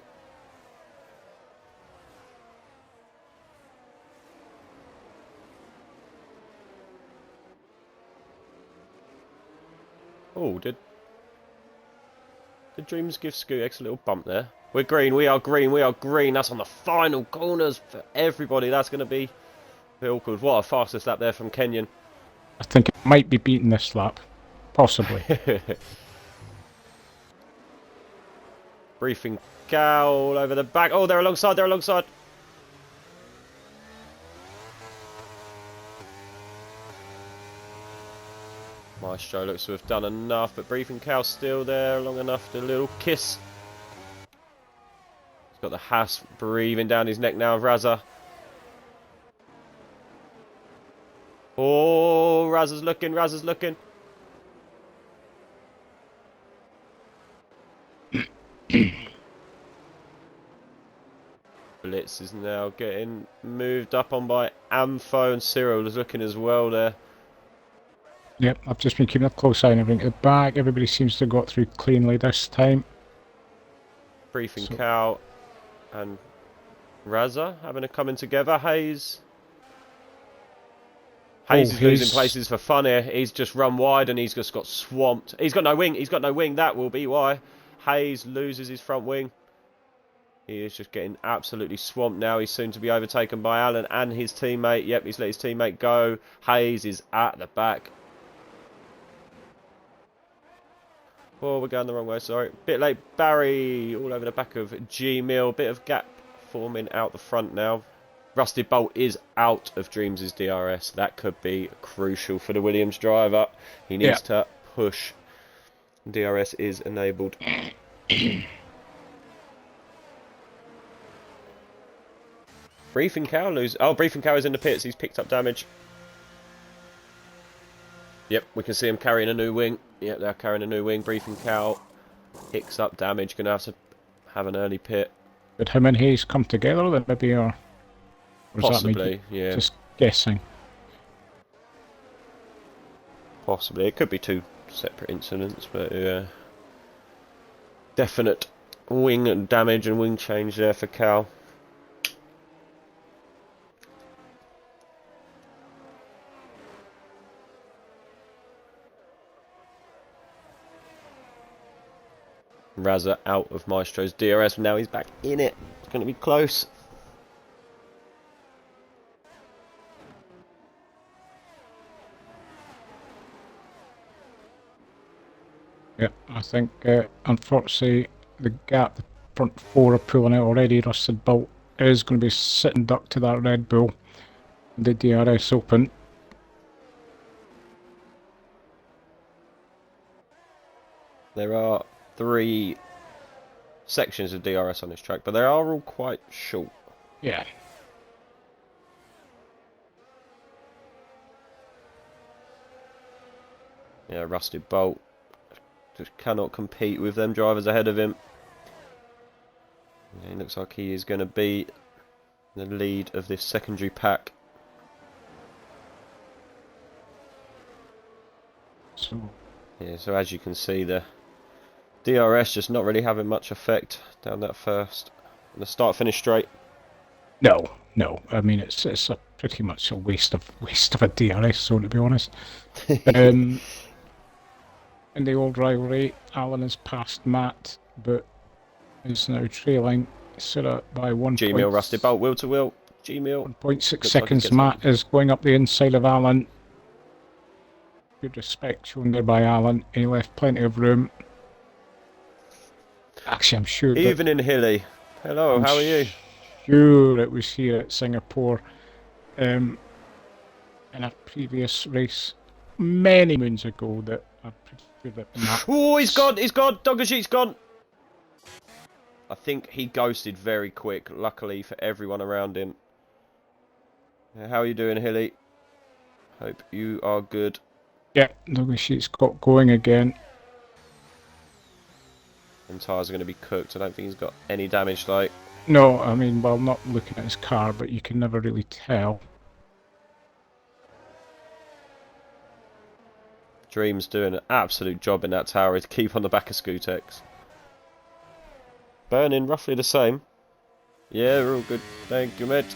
Oh, did Dreams give Scootex a little bump there? We're green, we are green, we are green. That's on the final corners for everybody. That's going to be a bit awkward. What a fastest lap there from Kenyon. I think it might be beating this lap. Possibly. Briefing cow all over the back. Oh, they're alongside, they're alongside. Maestro looks to have done enough, but Briefing Cow's still there long enough to a little kiss. He's got the Haas breathing down his neck now of Razza. Oh, Razza's looking, Razza's looking. Blitz is now getting moved up on by Ampho, and Cyril is looking as well there. Yep, I've just been keeping a close eye on everything at the back. Everybody seems to have got through cleanly this time. Briefing Cow and Razza having a coming together. Hayes is losing places for fun here. He's just run wide and he's just got swamped. He's got no wing. He's got no wing. That will be why. Hayes loses his front wing. He is just getting absolutely swamped now. He's soon to be overtaken by Alan and his teammate. Yep, he's let his teammate go. Hayes is at the back. Oh, we're going the wrong way, sorry. Bit late, Barry all over the back of G-Mill. Bit of gap forming out the front now. Rusted Bolt is out of Dreams' DRS. That could be crucial for the Williams driver. He needs to push. DRS is enabled. Briefing Cow lose. Oh, Briefing Cow is in the pits. He's picked up damage. Yep, we can see him carrying a new wing. Yep, they're carrying a new wing. Briefing Cow picks up damage. Going to have an early pit. Did him and Hayes come together then maybe, or possibly, yeah. Just guessing. Possibly. It could be two separate incidents, but yeah. Definite wing damage and wing change there for Cal. Razza out of Maestro's DRS. Now he's back in it. It's going to be close. Yeah, I think unfortunately the gap, the front four are pulling out already. Rusted Bolt is going to be sitting duck to that Red Bull. The DRS open. There are 3 sections of DRS on this track, but they are all quite short. Yeah. Yeah, Rusted Bolt just cannot compete with them drivers ahead of him. Yeah, he looks like he is going to be the lead of this secondary pack. So So as you can see, the DRS just not really having much effect down that first. And the start-finish straight. no. I mean it's a pretty much a waste of a DRS zone, to be honest. In the old rivalry, Alan has passed Matt, but is now trailing Syrah by 1. G-Mill, Rusted Bolt, wheel to wheel. G-Mill. 1.6 seconds. Matt is going up the inside of Alan. Good respect shown there by Alan. He left plenty of room. Actually, I'm sure. Even in Hilly. Hello, how are you? Sure, it was here at Singapore, in a previous race many moons ago. That I'm pretty sure that Matt. Oh, he's gone! He's gone! Doggersheet's gone! I think he ghosted very quick, luckily for everyone around him. How are you doing, Hilly? Hope you are good. Yeah, Doggersheet's got going again. And tyres are going to be cooked. I don't think he's got any damage, like. No, I mean, well, not looking at his car, but you can never really tell. Dream's doing an absolute job in that tower to keep on the back of Scootex. Burning roughly the same. Yeah, we're all good. Thank you, mate.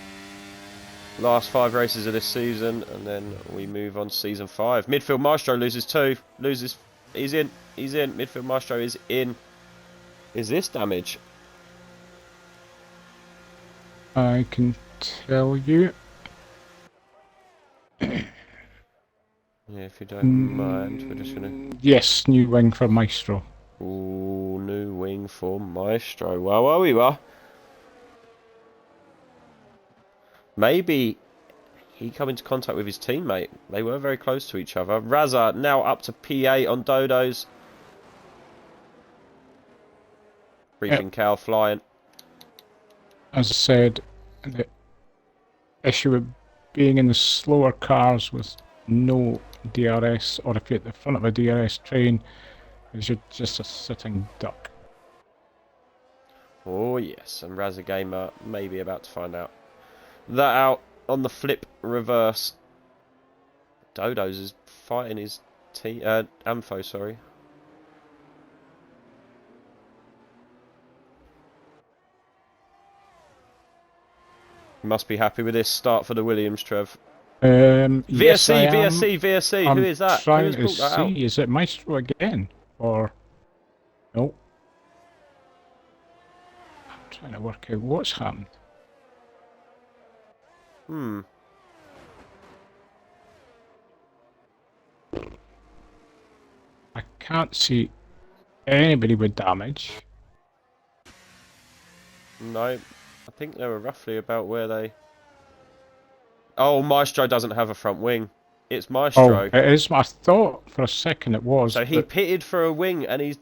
Last 5 races of this season, and then we move on to season 5. Midfield Maestro loses 2, loses He's in. He's in. Midfield Maestro is in. Is this damage? I can tell you. Yeah, if you don't mind, we're just gonna. Yes, new wing for Maestro. Ooh, new wing for Maestro. Wow, we were. Maybe he come into contact with his teammate. They were very close to each other. Raza now up to P8 on Dodos. Briefing cow flying. As I said, the issue with being in the slower cars with no DRS, or if you're at the front of a DRS train, is you're just a sitting duck. Oh yes, and Raza Gamer may be about to find out. That out on the flip reverse. Dodos is fighting his Ampho, sorry. You must be happy with this start for the Williams, Trev. Yes, I am. VSC, I'm who is that? Who trying has to brought that out? see, is it Maestro again? Or... no. I'm trying to work out what's happened. I can't see anybody with damage. No, I think they were roughly about where they... Oh, Maestro doesn't have a front wing. It's Maestro. Oh, it is. I thought for a second it was. So he pitted for a wing and he's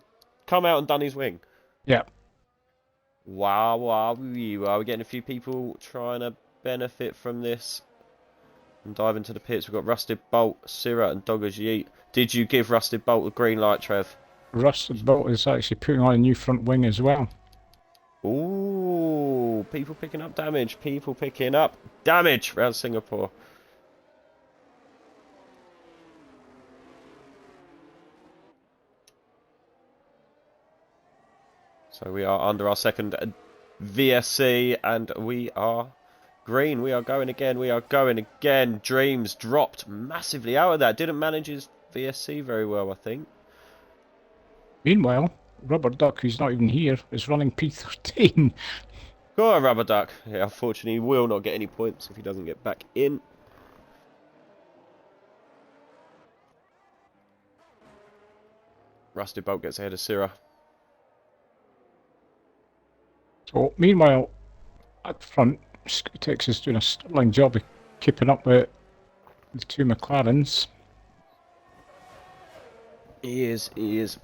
come out and done his wing. Yeah. Wow, we're getting a few people trying to benefit from this. And dive into the pits. We've got Rusted Bolt, Syrah and Doggers Yeet. Did you give Rusted Bolt the green light, Trev? Rusted Bolt is actually putting on a new front wing as well. Ooh, people picking up damage. People picking up damage around Singapore. So we are under our second VSC and we are green. We are going again. We are going again. Dreams dropped massively out of that. Didn't manage his VSC very well, I think. Meanwhile, Rubber Duck, who's not even here, is running P13. Go on, Rubber Duck. Yeah, unfortunately, he will not get any points if he doesn't get back in. Rusted Bolt gets ahead of Syrah. So, meanwhile, at front, Scootex is doing a sterling job of keeping up with the two McLarens. He is.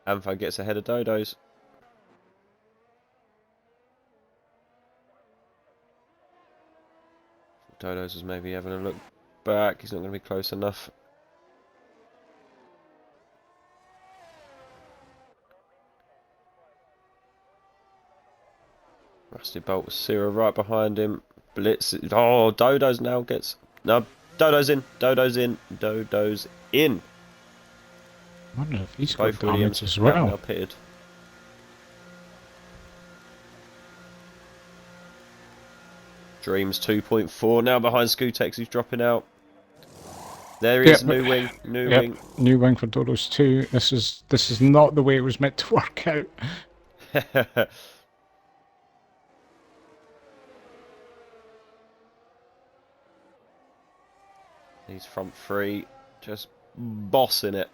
Ampho gets ahead of Dodos. Dodos is maybe having a look back. He's not going to be close enough. Rusty Bolt with Syrah right behind him. Blitz. Oh, Dodos now gets... No, Dodos in. Dodos in. Dodos in. I wonder if he's Both got Williams damage as now well. pitted. Dreams 2.4 now behind Scootex, who's dropping out. There is new wing, new wing. New wing for Dodos too. This is not the way it was meant to work out. He's front three, just bossing it.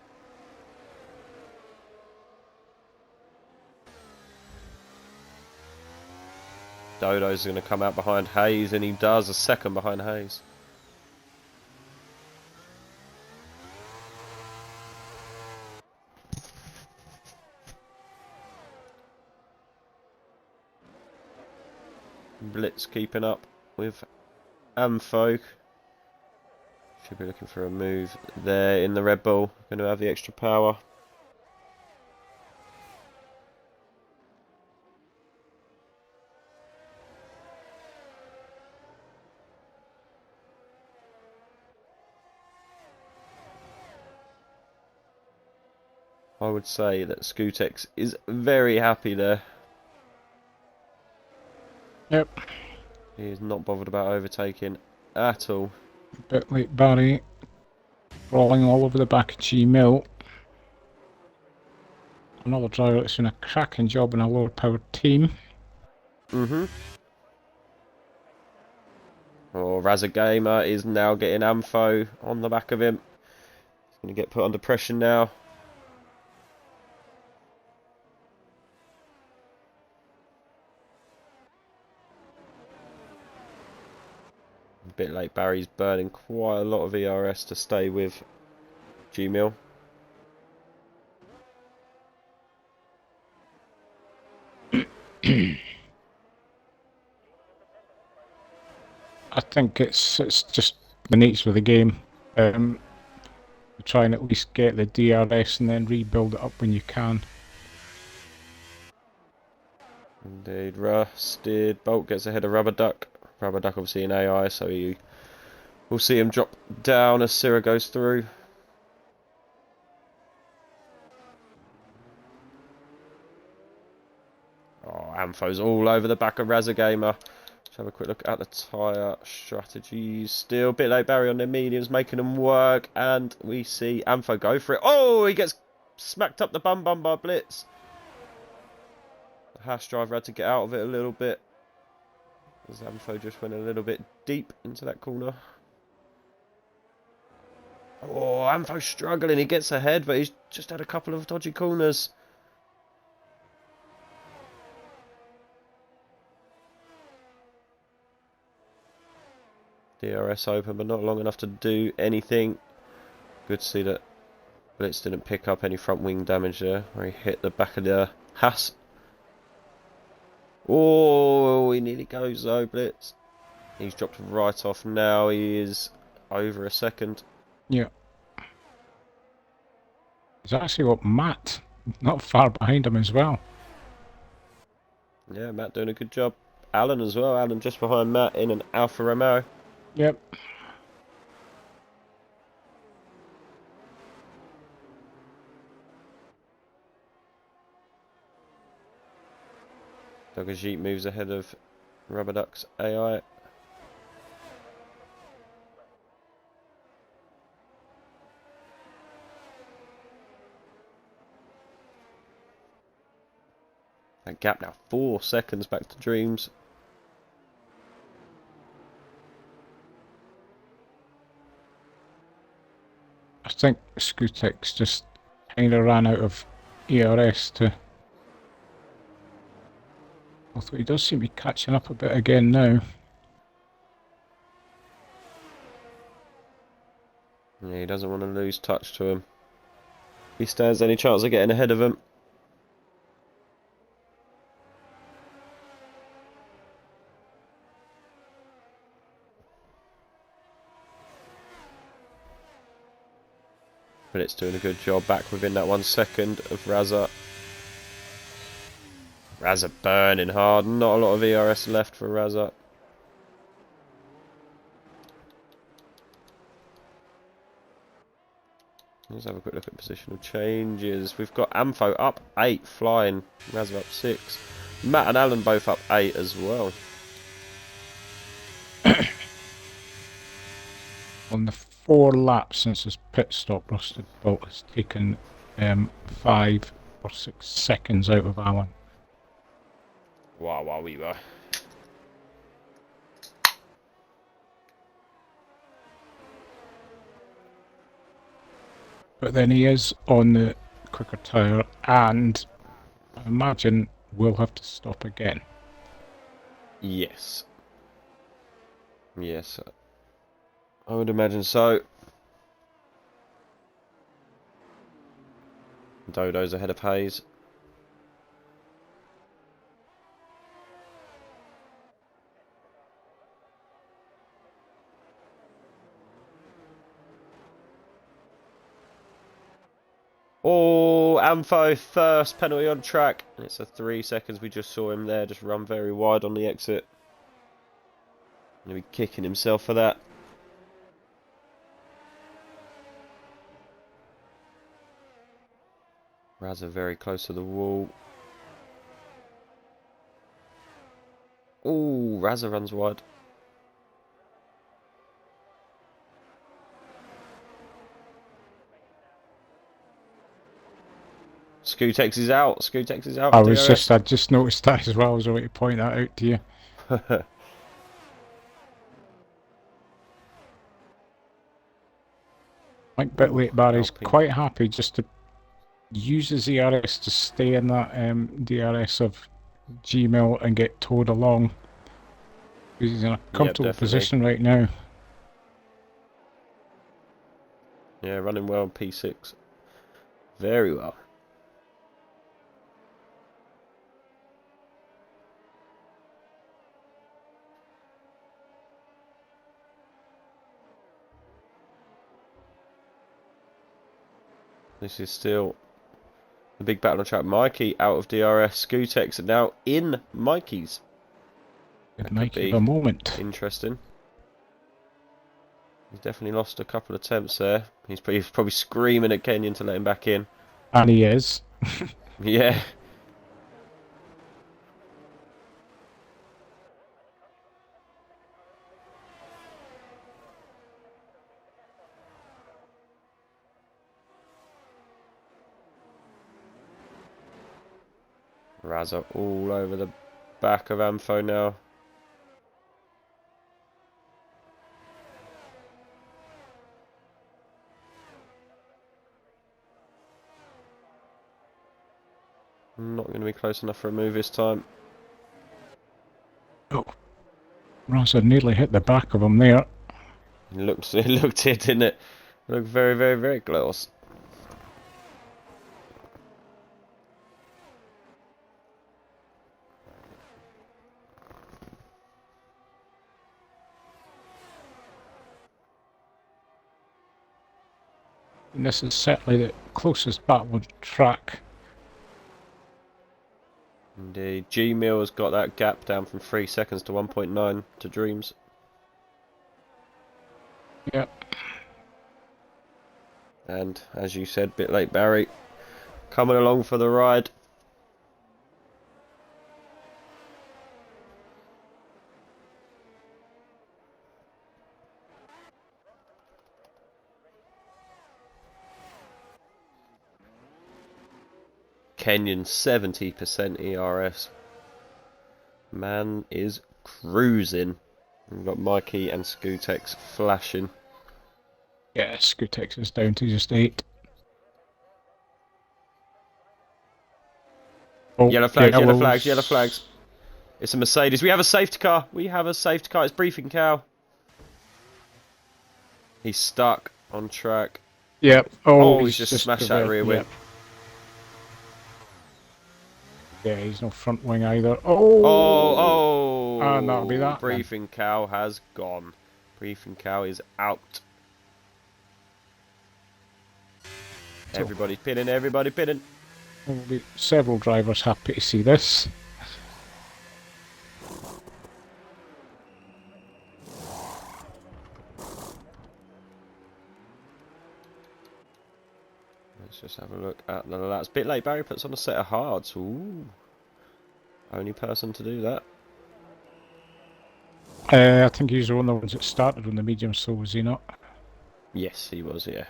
Dodo's going to come out behind Hayes, and he does, a second behind Hayes. Blitz keeping up with Ampho. Should be looking for a move there in the Red Bull. Going to have the extra power. I would say that Scootex is very happy there. Yep. He is not bothered about overtaking at all. Bit like Barry. crawling all over the back of Gmail. Another driver that's doing a cracking job in a lower powered team. Mm-hmm. Oh, Razza Gamer is now getting Ampho on the back of him. He's going to get put under pressure now. A bit late, Barry's burning quite a lot of ERS to stay with Gmill. I think it's just the nature of the game. Try and at least get the DRS and then rebuild it up when you can. Indeed, Rusted. Bolt gets ahead of Rubber Duck. Rubber Duck obviously in AI, so we'll see him drop down as Syrah goes through. Oh, Ampho's all over the back of Razza Gamer. Let's have a quick look at the tyre strategies. Still a bit late, Barry on their mediums, making them work. And we see Ampho go for it. Oh, he gets smacked up the bum by Blitz. The Haas driver had to get out of it a little bit, as Ampho just went a little bit deep into that corner. Oh, Ampho's struggling. He gets ahead, but he's just had a couple of dodgy corners. DRS open, but not long enough to do anything. Good to see that Blitz didn't pick up any front wing damage there, where he hit the back of the Haas. Oh, he nearly goes though, Blitz. He's dropped right off now. He is over a second. Yeah. He's actually got Matt not far behind him as well. Yeah, Matt doing a good job. Alan as well. Alan just behind Matt in an Alfa Romeo. Yep. Dogajit moves ahead of Rubber Duck's AI. That gap now 4 seconds back to Dreams. I think Skutex just kind of ran out of ERS to... Although he does seem to be catching up a bit again now. Yeah, he doesn't want to lose touch to him. He stands any chance of getting ahead of him. But it's doing a good job back within that 1 second of Razza. Razza burning hard. Not a lot of ERS left for Razza. Let's have a quick look at positional changes. We've got Ampho up 8, flying. Razza up 6. Matt and Alan both up 8 as well. On the 4 laps since his pit stop, Rusted Bolt has taken 5 or 6 seconds out of Alan. Wow, we were. But then he is on the quicker tyre, and I imagine we'll have to stop again. Yes. Yes. I would imagine so. Dodo's ahead of Hayes. Oh, Ampho, first penalty on track. And it's a 3 seconds. We just saw him there, just run very wide on the exit. He'll be kicking himself for that. Razza very close to the wall. Oh, Razza runs wide. Scootex is out. Scootex is out. I DRS. just noticed that as well. I was going to point that out to you. Mike Bitley Barry's Alpine. quite happy just to use his ERS to stay in that DRS of Gmail and get towed along. He's in a comfortable definitely. position right now. Yeah, running well on P6. Very well. This is still the big battle on track. Mikey out of DRS. Scootex are now in Mikey's. Good That Mike could be of a moment. interesting. He's definitely lost a couple of attempts there. He's probably screaming at Kenyon to let him back in. And he is. Yeah. Razza all over the back of Ampho now. Not going to be close enough for a move this time. Oh, Raza nearly hit the back of him there. It looked it, didn't it? It looked very, very, very close. And this is certainly the closest battle on track. Indeed. Gmail has got that gap down from 3 seconds to 1.9 to Dreams. Yep. And as you said, bit late Barry coming along for the ride. Kenyon 70% ERS. Man is cruising. We've got Mikey and Scootex flashing. Yeah, Scootex is down to just 8. Oh, Yellow flags, yellow yellows. flags, yellow flags. It's a Mercedes. We have a safety car. We have a safety car. It's Briefing Cow. He's stuck on track. Yep. Oh, he's just smashed that prevented- rear wing. yep. Yeah, he's no front wing either. Oh! Oh! And that'll be that then. Briefing Cow has gone. Briefing Cow is out. So- Everybody pinning, everybody pinning. There will be several drivers happy to see this. Let's just have a look at the laps. Bit late, Barry puts on a set of hards. Ooh. Only person to do that. I think he's one of the ones that started on the medium, so was he not? Yes, he was, yeah.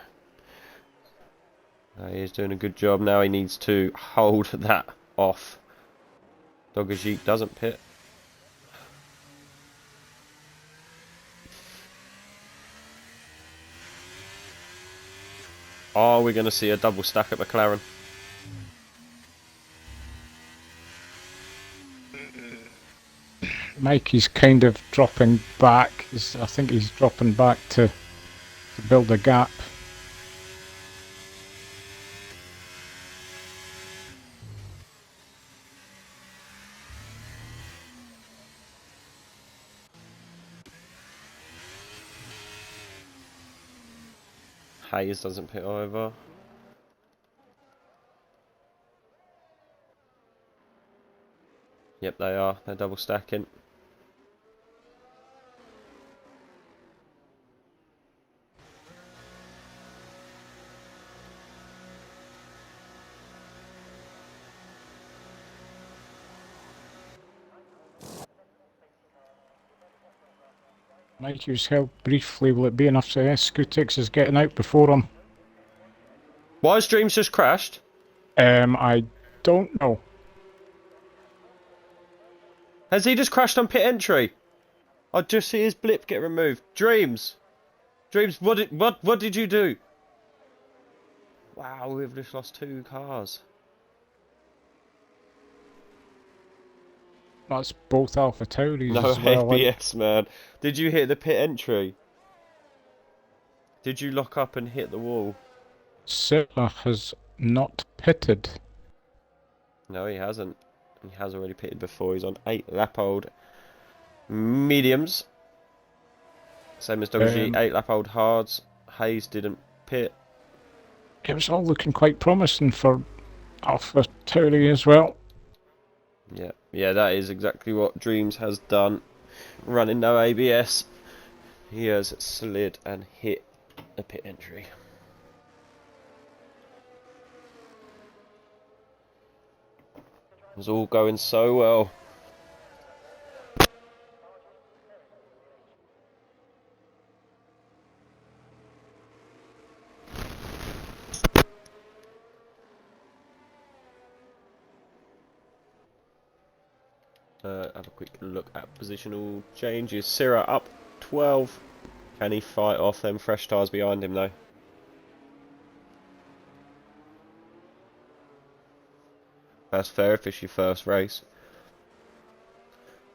He is doing a good job now. He needs to hold that off. Dogajik doesn't pit. Are we going to see a double stack at McLaren? Mikey's kind of dropping back. I think he's dropping back to build a gap. Hayes doesn't pit either. Yep, they are. They're double stacking. Mikey was held briefly. Will it be enough to Scootex is getting out before him? Why has Dreams just crashed? I don't know. Has he just crashed on pit entry? I just see his blip get removed. Dreams, what did you do? Wow, we've just lost 2 cars. That's both Alpha Tauris No as well. ABS, man. Did you hit the pit entry? Did you lock up and hit the wall? Silla has not pitted. No, he hasn't. He has already pitted before. He's on 8 lap old mediums. Same as Doggy, 8 lap old hards. Hayes didn't pit. It was all looking quite promising for Alpha Tauri as well. Yeah, that is exactly what Dreams has done. Running no ABS. He has slid and hit a pit entry. It was all going so well. Have a quick look at positional changes. Syrah up 12. Can he fight off them fresh tyres behind him though? That's fair if it's your first race.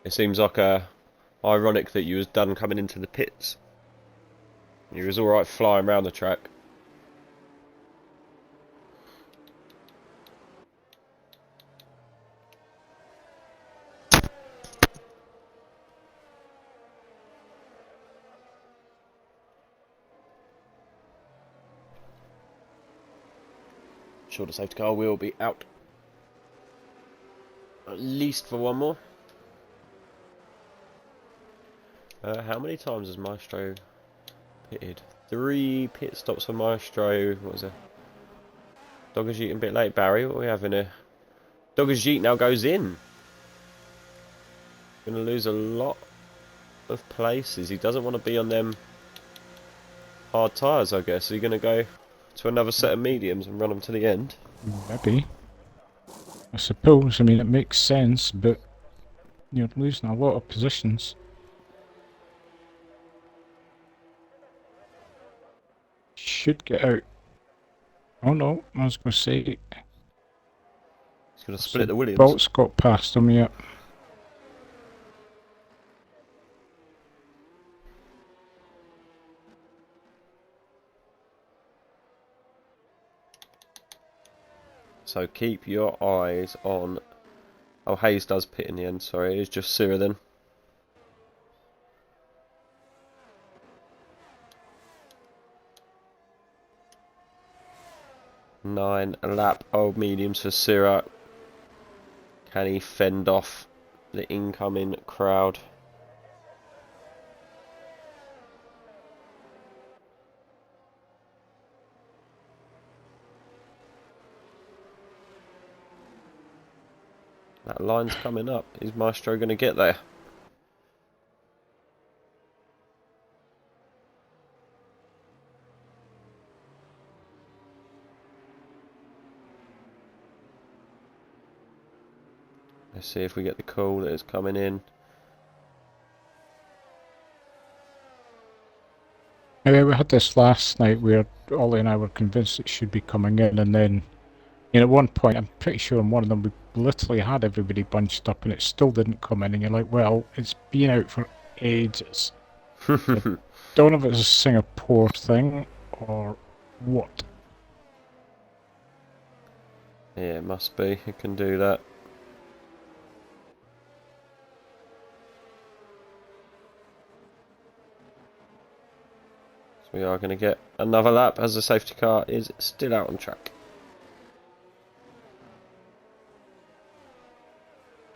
It seems like ironic that you was done coming into the pits. You was alright flying around the track. Sure, the safety car will be out at least for one more. How many times has Maestro pitted? 3 pit stops for Maestro. What was it? Doggerjeet a bit late. Barry, what are we having here? Doggerjeet now goes in. Gonna lose a lot of places. He doesn't want to be on them hard tyres, I guess. Are you gonna go to another set of mediums and run them to the end? Maybe. I suppose. I mean, it makes sense, but you're losing a lot of positions. Should get out. Oh no, I was going to say... He's gonna split the Williams. Bolt's got past him, yeah. So keep your eyes on... Oh, Hayes does pit in the end, sorry. It's just Syrah then. Nine lap old mediums for Syrah. Can he fend off the incoming crowd? That line's coming up. Is Maestro going to get there? Let's see if we get the call that is coming in. Maybe we had this last night where Ollie and I were convinced it should be coming in, and then, you know, at one point, I'm pretty sure on one of them we literally had everybody bunched up and it still didn't come in, and you're like, well, it's been out for ages. I don't know if it's a Singapore thing or what. Yeah, it must be. It can do that. So we are going to get another lap as the safety car is still out on track.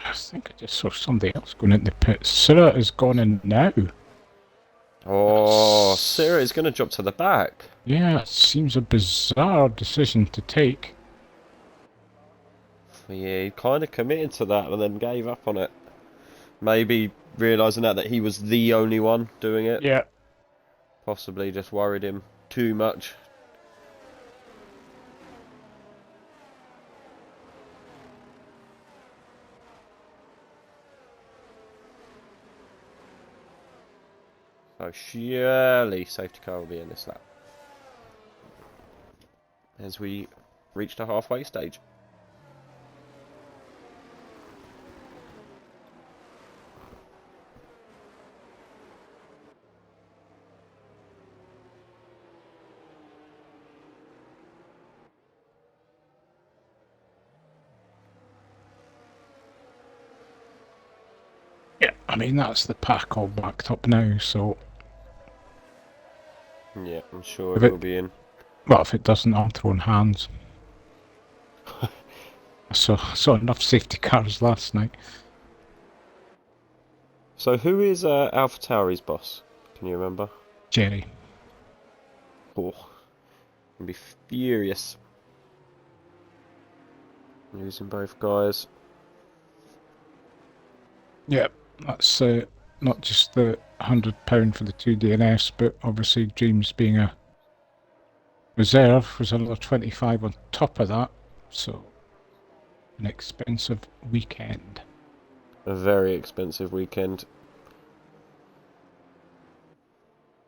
I think I just saw somebody else going into the pit. Syrah has gone in now. Oh, Syrah is going to drop to the back. Yeah, it seems a bizarre decision to take. Yeah, he kind of committed to that and then gave up on it. Maybe realising that he was the only one doing it. Yeah. Possibly just worried him too much. Oh, surely safety car will be in this lap. As we reach the halfway stage. Yeah, I mean, that's the pack all backed up now, so Yeah, I'm sure if it will it, be in. well, if it doesn't, I'm throwing hands. I saw enough safety cars last night. So who is AlphaTauri's boss? Can you remember? Jerry. Oh, I'd be furious. Losing both guys. Yeah, that's not just the £100 for the 2 DNS, but obviously James being a reserve was another 25 on top of that, so an expensive weekend. A very expensive weekend.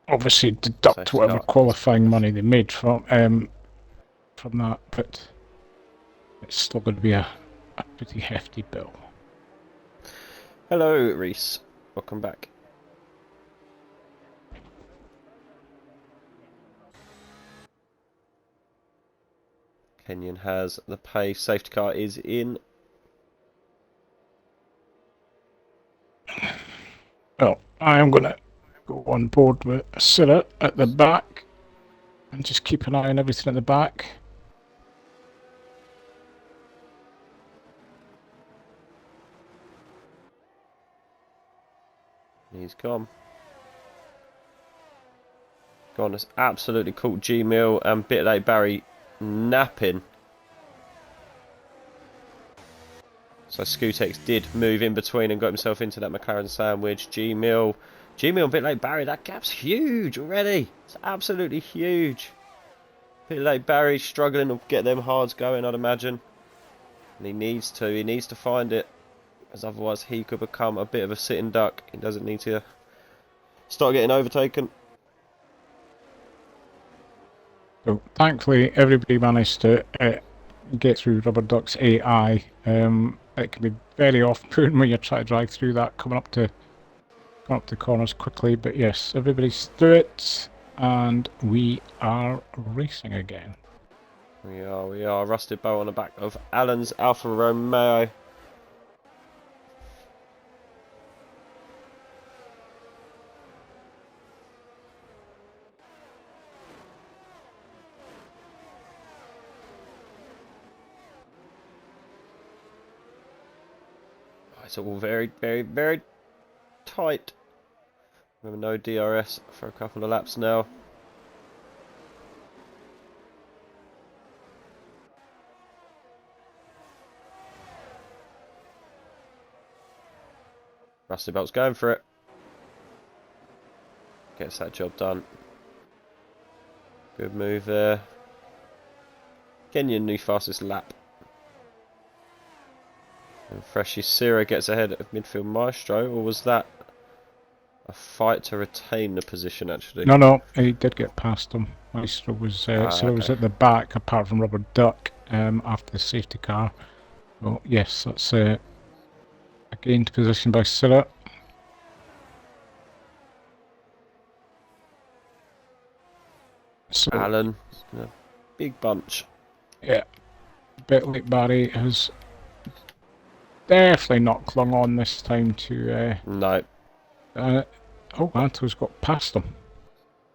Obviously deduct Safety whatever car. qualifying money they made from that, but it's still going to be a pretty hefty bill. Hello, Reese. Welcome back. Kenyon has the pace. Safety car is in. Well, I am going to go on board with Silla at the back and just keep an eye on everything at the back. He's gone. Gone. Has absolutely caught G-Mill and Bit Late Barry napping. So Scootex did move in between and got himself into that McLaren sandwich. G-Mill and Bit Late Barry, that gap's huge already. It's absolutely huge. Bit Late Barry struggling to get them hards going, I'd imagine. And he needs to find it. As otherwise he could become a bit of a sitting duck. He doesn't need to start getting overtaken. So thankfully everybody managed to get through Rubber Duck's AI. It can be very off-putting when you try to drive through that, coming up to corners quickly. But yes, everybody's through it, and we are racing again. We are. Rusted bow on the back of Alan's Alfa Romeo. It's all very, very, very tight. Remember, no DRS for a couple of laps now. Rusty Belt's going for it. Gets that job done. Good move there. Kenyon, new fastest lap. And Freshie Sira gets ahead of midfield Maestro, or was that a fight to retain the position actually? No, he did get past him. Maestro was was Okay. at the back, apart from Rubber Duck, after the safety car. Well, yes, that's a gained position by Silla. So, Alan, a big bunch. yeah, Bit Late Barry has definitely not clung on this time to. No, Anto's got past him.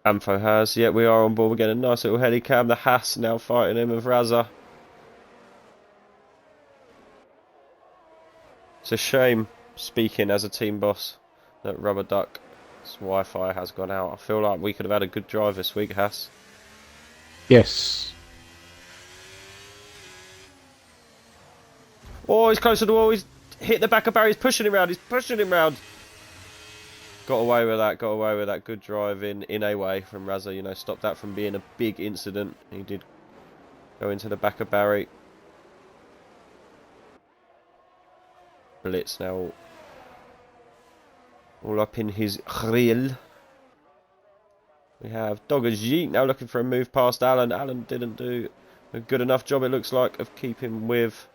Ampho has. Yeah, we are on board. We're getting a nice little helicam. The Haas now fighting him with Razza. It's a shame, speaking as a team boss, that Rubber Duck's Wi-Fi has gone out. I feel like we could have had a good drive this week, Haas. Yes. Oh, he's close to the wall. He's hit the back of Barry. He's pushing him round. He's pushing him round. Got away with that. Got away with that. Good drive in a way from Razza. You know, stopped that from being a big incident. He did go into the back of Barry. Blitz now all up in his grill. We have Doggers Yeet now looking for a move past Alan. Alan didn't do a good enough job, it looks like, of keeping with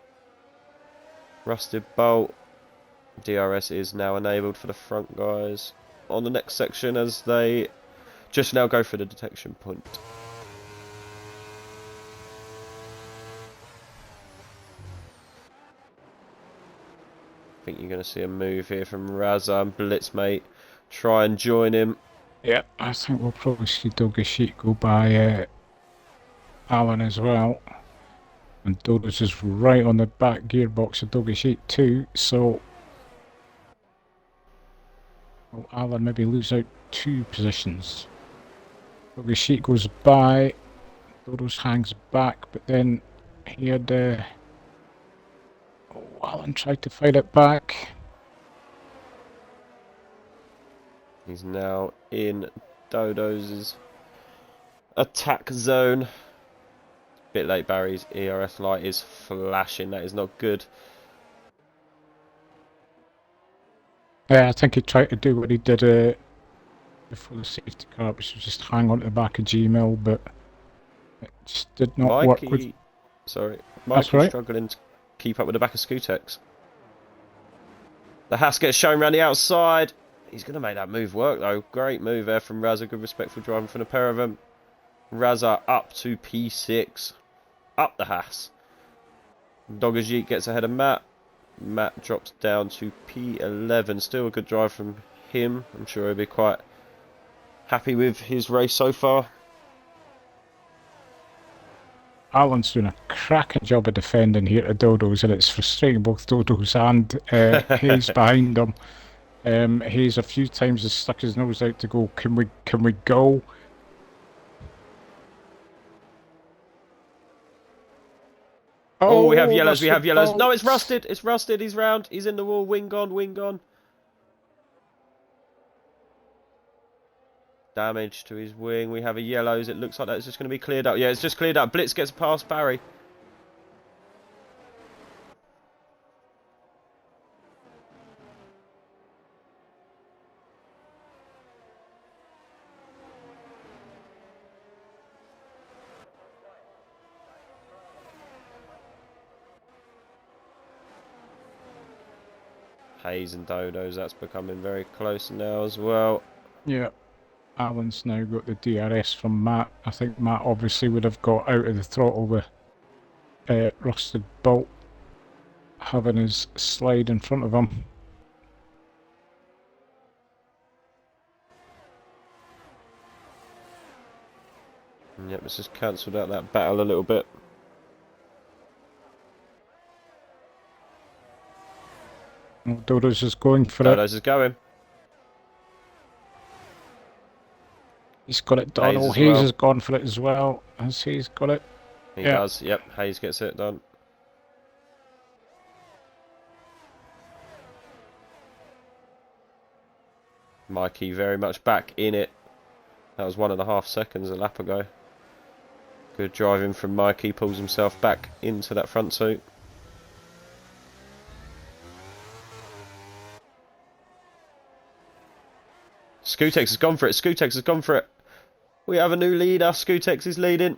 Rusted Bolt. DRS is now enabled for the front guys on the next section as they just now go for the detection point. I think you're going to see a move here from Raza and Blitzmate. Try and join him. Yeah, I think we'll probably see Dogashik go by Alan as well. And Dodos is right on the back gearbox of Dogashik too, so will Alan maybe lose out 2 positions. Dogashik goes by, Dodos hangs back, but then he had Alan tried to fight it back. He's now in Dodo's attack zone. Bit late, Barry's ERS light is flashing. That is not good. Yeah, I think he tried to do what he did before the safety car, which was just hang on to the back of Gmail, but it just did not work with... Sorry, That's Mikey's right. struggling to keep up with the back of Scootex. The Haas gets shown around the outside. He's going to make that move work though. Great move there from Raza. Good respectful driving from the pair of them. Raza up to P6. Up the Haas. Dogajit gets ahead of Matt. Matt drops down to P11. Still a good drive from him. I'm sure he'll be quite happy with his race so far. Alan's doing a cracking job of defending here to Dodos, and it's frustrating both Dodos and Hayes behind him. Hayes a few times has stuck his nose out to go, can we go? Oh, we have yellows, we have yellows. Bolt. No, it's rusted, he's round, he's in the wall, wing gone, wing gone. Damage to his wing, we have a yellows, it looks like that's just going to be cleared up. Yeah, it's just cleared up, Blitz gets past Barry. Hayes and Dodos, that's becoming very close now as well. Yeah, Alan's now got the DRS from Matt. I think Matt obviously would have got out of the throttle with Rusted Bolt having his slide in front of him. Yep, it's just cancelled out that battle a little bit. Well, Dodos is going for Dodos is going. He's got it done. Hayes Oh, as Hayes well. has gone for it as well. Has Hayes got it? He Yeah. does, yep, Hayes gets it done. Mikey very much back in it. That was 1.5 seconds a lap ago. Good driving from Mikey, pulls himself back into that front two. Scootex has gone for it, Scootex has gone for it. We have a new leader, Scootex is leading.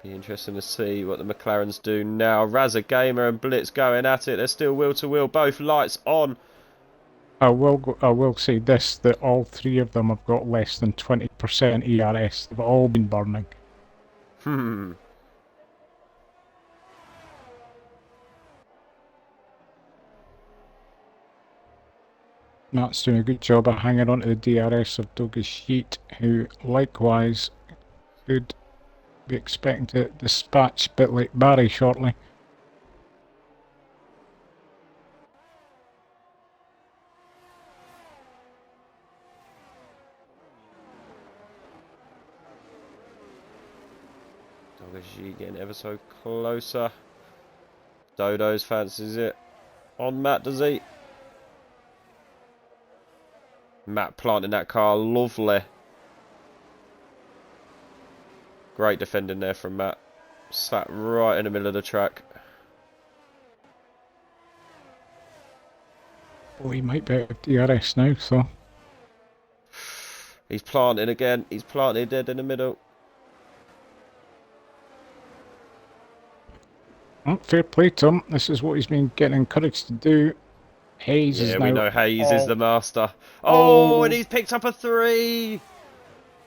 Be interesting to see what the McLarens do now. Raza Gamer and Blitz going at it. They're still wheel to wheel, both lights on. I will say this, that all 3 of them have got less than 20% ERS. They've all been burning. Matt's doing a good job of hanging on to the DRS of Douglas Sheet, who likewise could be expecting to dispatch a bit like Barry shortly. Dogashi getting ever so closer. Dodos fancies it on Matt, does he? Matt planting that car, lovely. Great defending there from Matt. Sat right in the middle of the track. Oh, he might be out of DRS now, so. He's planted again. He's planted dead in the middle. Oh, fair play to him. This is what he's been getting encouraged to do. Hayes is Yeah, now. we know Hayes is the master. Oh. Oh, and he's picked up a 3.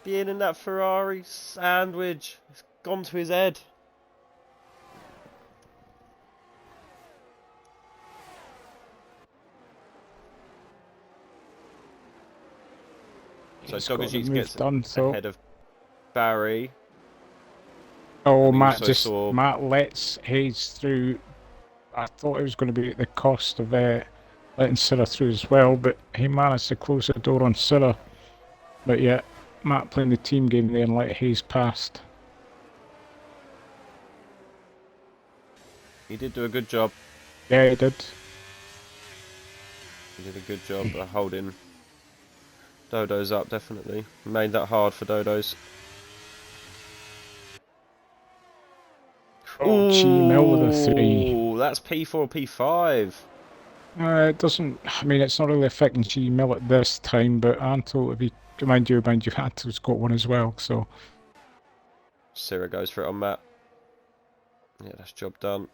Being in that Ferrari sandwich. It's gone to his head. So He's got the Dogajic move gets done, so. ahead of Barry. Oh, We Matt also just saw- Matt lets Hayes through. I thought it was going to be at the cost of letting Syrah through as well, but he managed to close the door on Syrah. But yeah, Matt playing the team game there and let Hayes past. He did do a good job. Yeah, he did. He did a good job of holding Dodo's up, definitely. Made that hard for Dodo's. Oh, G Mill with a 3. Ooh, that's P4, P5. It doesn't. I mean, it's not really affecting G Mill at this time, but Anto, if you mind you, Anto's got one as well. So Syrah goes for it on Matt. Yeah, that's job done.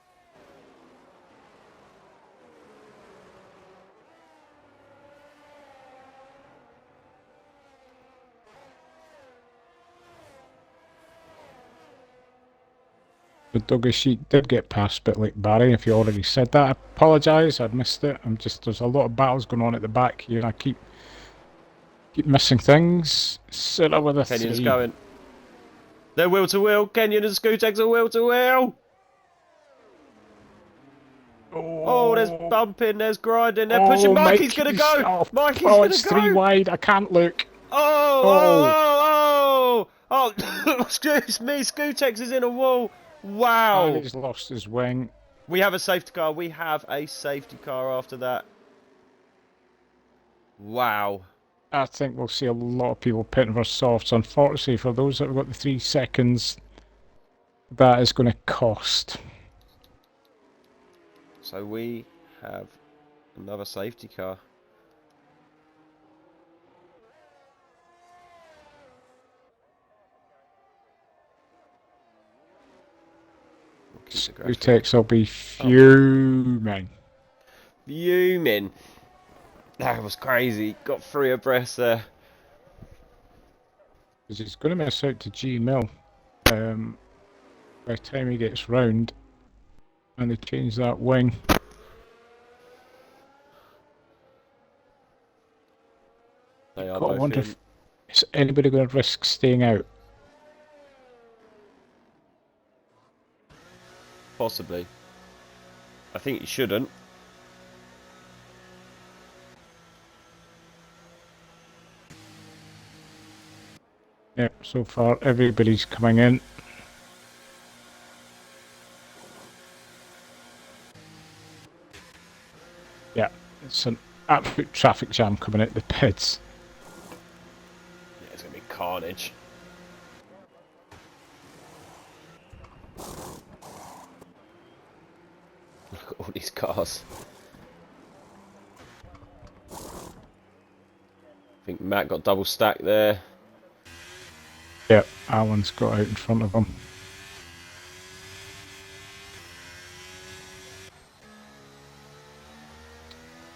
the Douglas sheet did get past, but like Barry, if you already said that, I apologise. I'd missed it. There's a lot of battles going on at the back here, and I keep missing things. Syrah with a Kenyon's 3. going. They're wheel to wheel. Kenyon and Scootex are wheel to wheel. Oh, there's bumping, there's grinding, they're pushing. Mikey's going to go. Mikey's going to it's go. 3 wide. I can't look. Oh. Excuse me. Scootex is in a wall. Wow. And he's lost his wing. We have a safety car. We have a safety car after that. Wow. I think we'll see a lot of people pitting for softs. Unfortunately, for those that have got the 3 seconds, that is going to cost. So we have another safety car. Scootex will be fuming. Fuming. That was crazy. Got 3 abreast there. Because he's going to miss out to G Mill by the time he gets round. And they change that wing. They are Got to both wonder in. if is anybody going to risk staying out? Possibly. I think you shouldn't. Yeah, so far everybody's coming in. Yeah, it's an absolute traffic jam coming out the pits. Yeah, it's going to be carnage. Look at all these cars. I think Matt got double stacked there. Yeah, Alan's got out in front of him.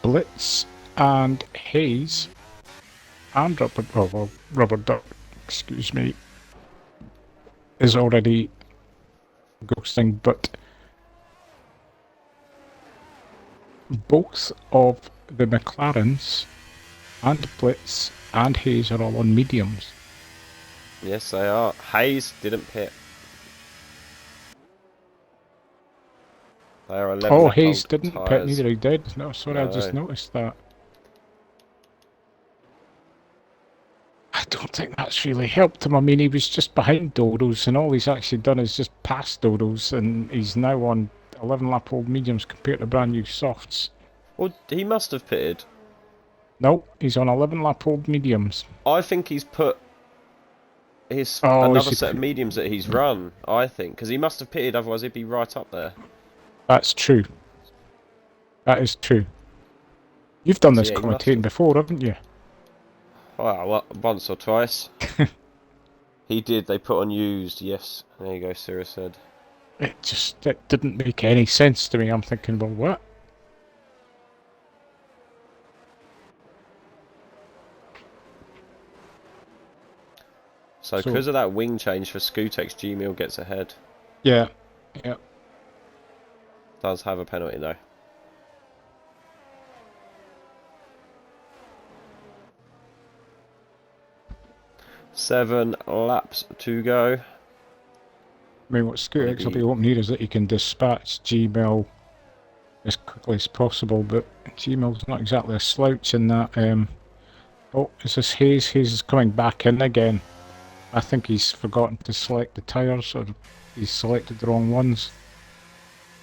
Blitz and Hayes and Rubber Duck, excuse me, is already ghosting, but both of the McLarens and Blitz and Hayes are all on mediums. Yes, they are. Hayes didn't pit. They are 11. Oh, Hayes old didn't pit, tyres. neither he did. No, sorry, I just No. noticed that. I don't think that's really helped him. I mean, he was just behind Dodos, and all he's actually done is just pass Dodos, and he's now on 11-lap-old mediums compared to brand new softs. Well, he must have pitted. Nope, he's on 11-lap-old mediums. I think he's put his Oh, is another he set of mediums that he's run. I think because he must have pitted, otherwise he'd be right up there. That's true. That is true. You've done this Yeah, he must commentating have. before, haven't you? Well, once or twice. He did. They put on used. Yes. There you go. Sarah said. It didn't make any sense to me. I'm thinking, well, what? So So- because of that wing change for Skutex, G-Mill gets ahead. Yeah, yeah. Does have a penalty though. Seven laps to go. I mean, what Scootex will Maybe- be hoping here is that he can dispatch Gmail as quickly as possible, but Gmail's not exactly a slouch in that. Oh, is this Hayes? Hayes is coming back in again. I think he's forgotten to select the tyres, or he's selected the wrong ones.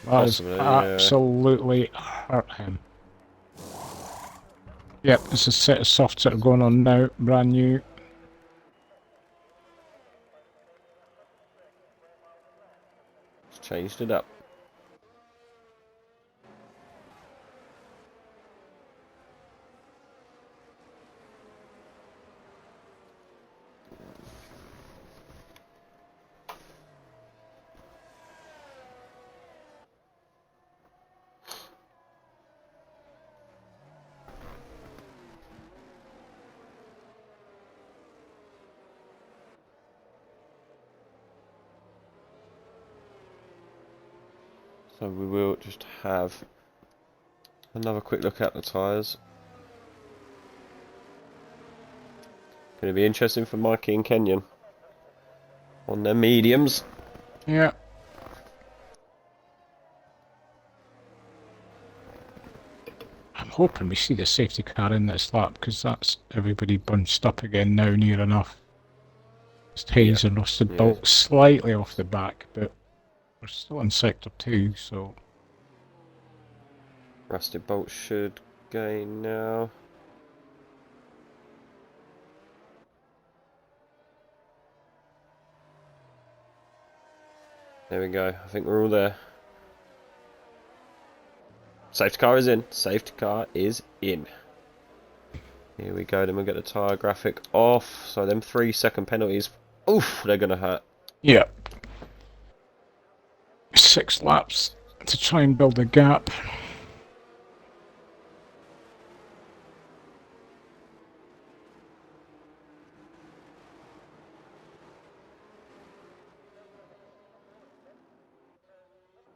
That has Possibly, yeah. absolutely hurt him. Yep, it's a set of softs that are going on now, brand new. Changed it up. So we will just have another quick look at the tyres. Going to be interesting for Mikey and Kenyon on their mediums. Yeah. I'm hoping we see the safety car in this lap, because that's everybody bunched up again now, near enough. Just Hayes and Rusted Yeah. Bolt slightly off the back, but we're still in sector 2, so Rusted Bolt should gain now. There we go. I think we're all there. Safety car is in. Safety car is in. Here we go. Then we'll get the tyre graphic off. So them 3-second penalties. Oof, they're going to hurt. yeah. 6 laps to try and build a gap.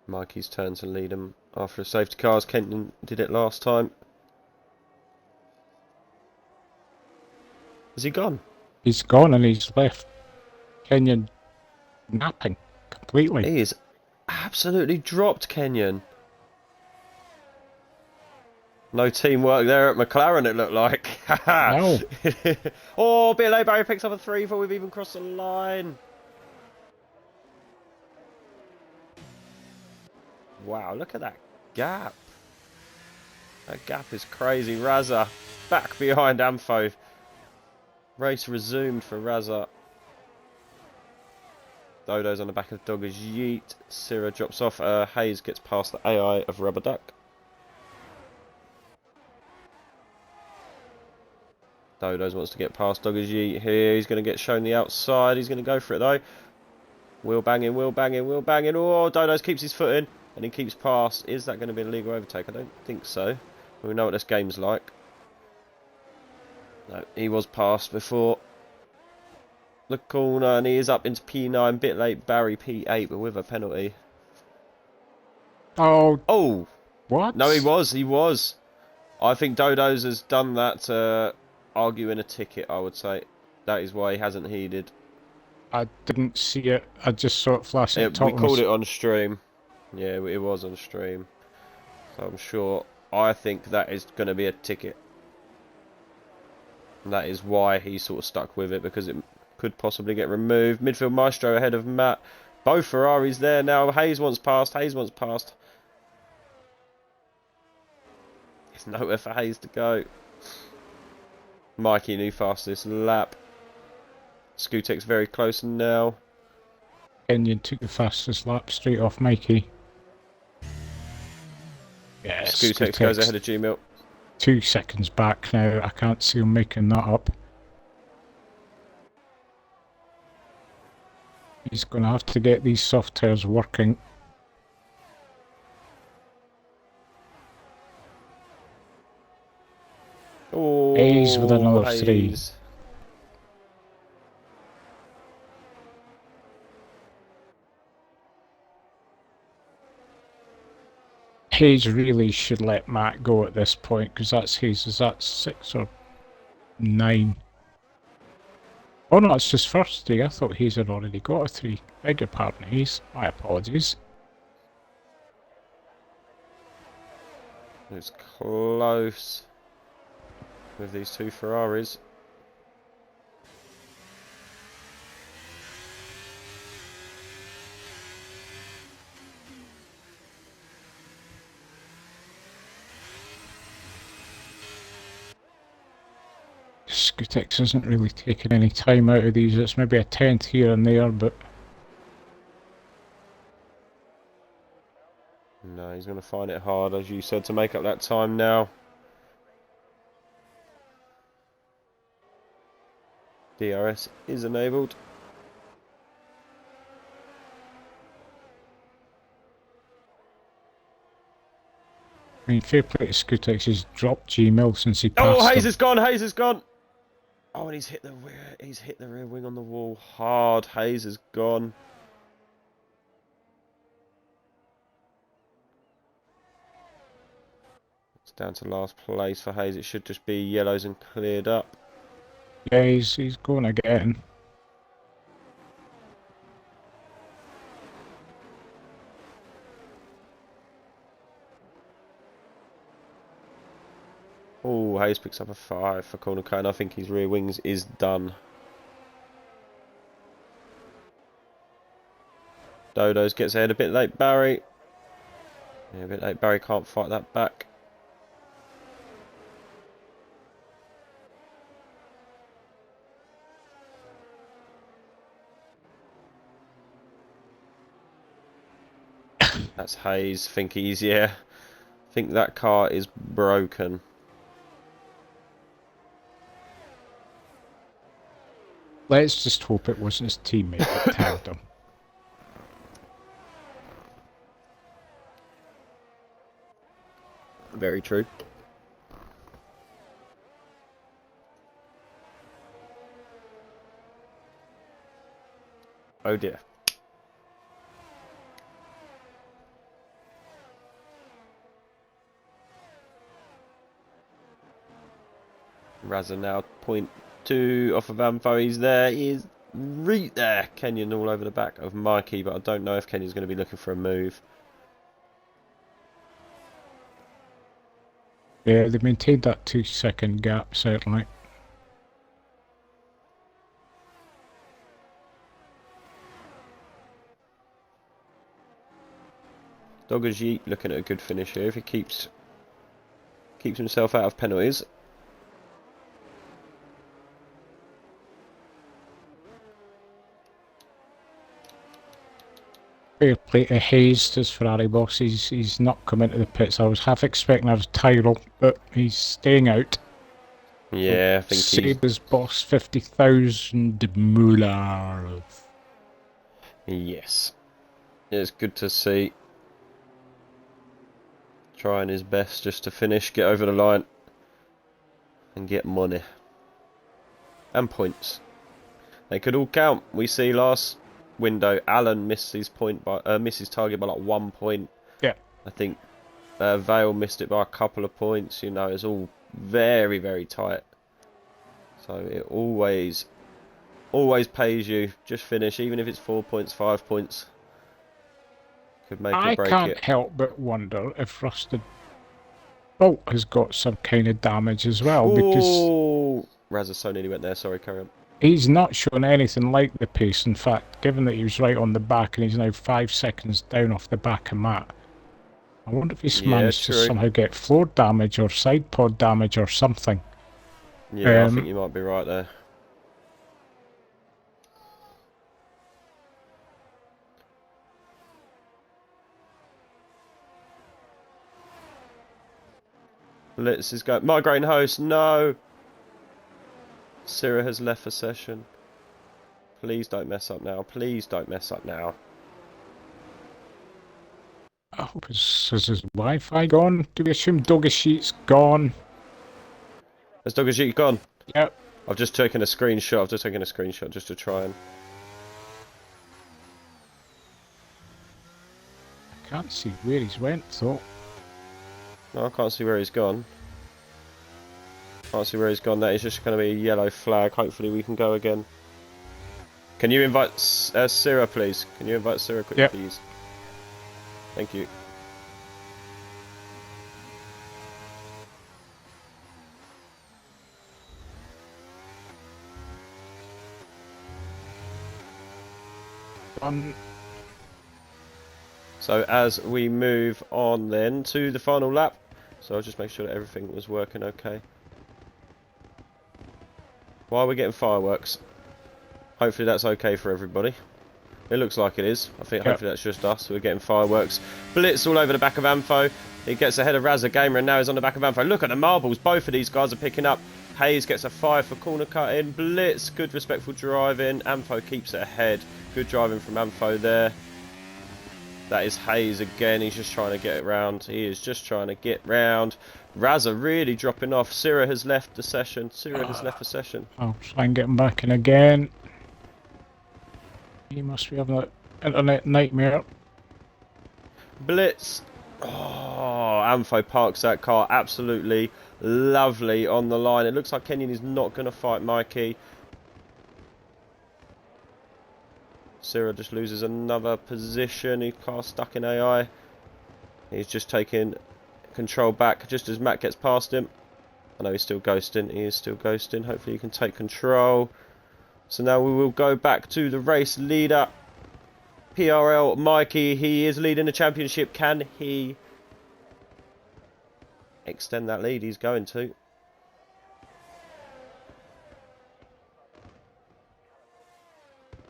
Mikey's turn to lead him after a safety car, as Kenton did it last time. Has he gone? He's gone and he's left Kenyon napping completely. He is absolutely dropped Kenyon. No teamwork there at McLaren, it looked like. No. Oh, Bill Barry picks up a 3 before we've even crossed the line. Wow, look at that gap. That gap is crazy. Razza back behind Amfo. Race resumed for Razza. Dodo's on the back of Dogger's Yeet. Syrah drops off. Hayes gets past the AI of Rubber Duck. Dodo's wants to get past Dogger's Yeet here. He's going to get shown the outside. He's going to go for it though. Wheel banging, wheel banging, wheel banging. Oh, Dodo's keeps his foot in and he keeps past. Is that going to be a legal overtake? I don't think so. We know what this game's like. No, he was passed before the corner and he is up into P9. Bit late, Barry P8, but with a penalty. Oh, Oh! what? No, he was. I think Dodo's has done that to argue in a ticket, I would say. That is why he hasn't heeded. I didn't see it. I just saw it flashing at top We of called my it on stream. Yeah, it was on stream. So I'm sure. I think that is going to be a ticket. And that is why he's sort of stuck with it, because it could possibly get removed. Midfield Maestro ahead of Matt. Both Ferraris there now. Hayes wants past. Hayes wants past. There's nowhere for Hayes to go. Mikey new fastest lap. Skutex very close now. Kenyon took the fastest lap straight off Mikey. Yes, Skutex goes ahead of G-Milk. 2 seconds back now. I can't see him making that up. He's going to have to get these soft tyres working. Oh, Hayes with another 3. Hayes. Hayes really should let Matt go at this point, because that's Hayes. Is that 6 or 9? Oh no, it's his first 3. I thought Hayes had already got a 3. Beg your pardon, Hayes. My apologies. It's close with these 2 Ferraris. Scootex isn't really taking any time out of these. It's maybe a 10th here and there, but No, he's going to find it hard, as you said, to make up that time now. DRS is enabled. I mean, fair play to Scootex. He's dropped Gmail since he passed Oh, Hayes him. is gone. Hayes is gone. Oh, and he's hit the rear. He's hit the rear wing on the wall hard. Hayes is gone. It's down to last place for Hayes. It should just be yellows and cleared up. Yeah, he's going again. Oh, Hayes picks up a 5 for corner cut, and I think his rear wings is done. Dodos gets ahead a bit late, Barry. Yeah, a bit late. Barry can't fight that back. That's Hayes. Think he's, yeah. Think that car is broken. Let's just hope it wasn't his teammate that tagged him. Very true. Oh dear. Razza now 0.2 off of Amfo. He's there. He is right there. Kenyon all over the back of Mikey, but I don't know if Kenyon's going to be looking for a move. Yeah, they maintained that 2-second gap, certainly. Doggers Yeet looking at a good finish here if he keeps himself out of penalties. Fair play to Hayes, his Ferrari boss. He's not come into the pits. I was half expecting a Tyrrell, but he's staying out. Yeah, I think he's... Saber's boss 50,000 Muller. Yes. It's good to see. Trying his best just to finish, get over the line, and get money. And points. They could all count. We see last window, Alan missed his target by like 1 point. Yeah. I think Vale missed it by a couple of points. You know, it's all very, very tight. So it always pays you. Just finish, even if it's 4 points, 5 points. Could make or break it. I can't help but wonder if Rusted Bolt has got some kind of damage as well, because Razza so nearly went there. Sorry, carry on. he's not shown anything like the pace. In fact, given that he was right on the back and he's now 5 seconds down off the back of Matt, I wonder if he's managed to somehow get floor damage or side pod damage or something. Yeah, I think you might be right there. Blitz is going. Migraine host, no! Syrah has left for session. Please don't mess up now. Please don't mess up now. I hope is his Wi-Fi gone? Do we assume Dogashit's gone? Has Dogajit gone? Yep. I've just taken a screenshot. I've just taken a screenshot just to try and... I can't see where he's went, though. No, I can't see where he's gone. Can't see where he's gone. That is just going to be a yellow flag. Hopefully we can go again. Can you invite Syrah, please? Can you invite Syrah quickly, yep. please? Thank you. So as we move on then to the final lap, so I'll just make sure that everything was working okay. Why are we getting fireworks? Hopefully that's okay for everybody. It looks like it is. I think hopefully that's just us. We're getting fireworks. Blitz all over the back of Ampho. He gets ahead of Razza Gamer and now he's on the back of Ampho. Look at the marbles. Both of these guys are picking up. Hayes gets a 5 for corner cutting. Blitz, good respectful driving. Ampho keeps it ahead. Good driving from Ampho there. That is Hayes again. He's just trying to get it round. He is just trying to get round. Razza really dropping off. Syrah has left the session. Syrah has left the session. I'll try and get him back in again. He must be having an internet nightmare. Blitz. Oh, Ampho parks that car absolutely lovely on the line. It looks like Kenyon is not going to fight Mikey. Syrah just loses another position. His car's stuck in AI. He's just taking control back just as Matt gets past him. I know he's still ghosting. He is still ghosting. Hopefully he can take control. So now we will go back to the race leader. PRL Mikey. He is leading the championship. Can he extend that lead? He's going to.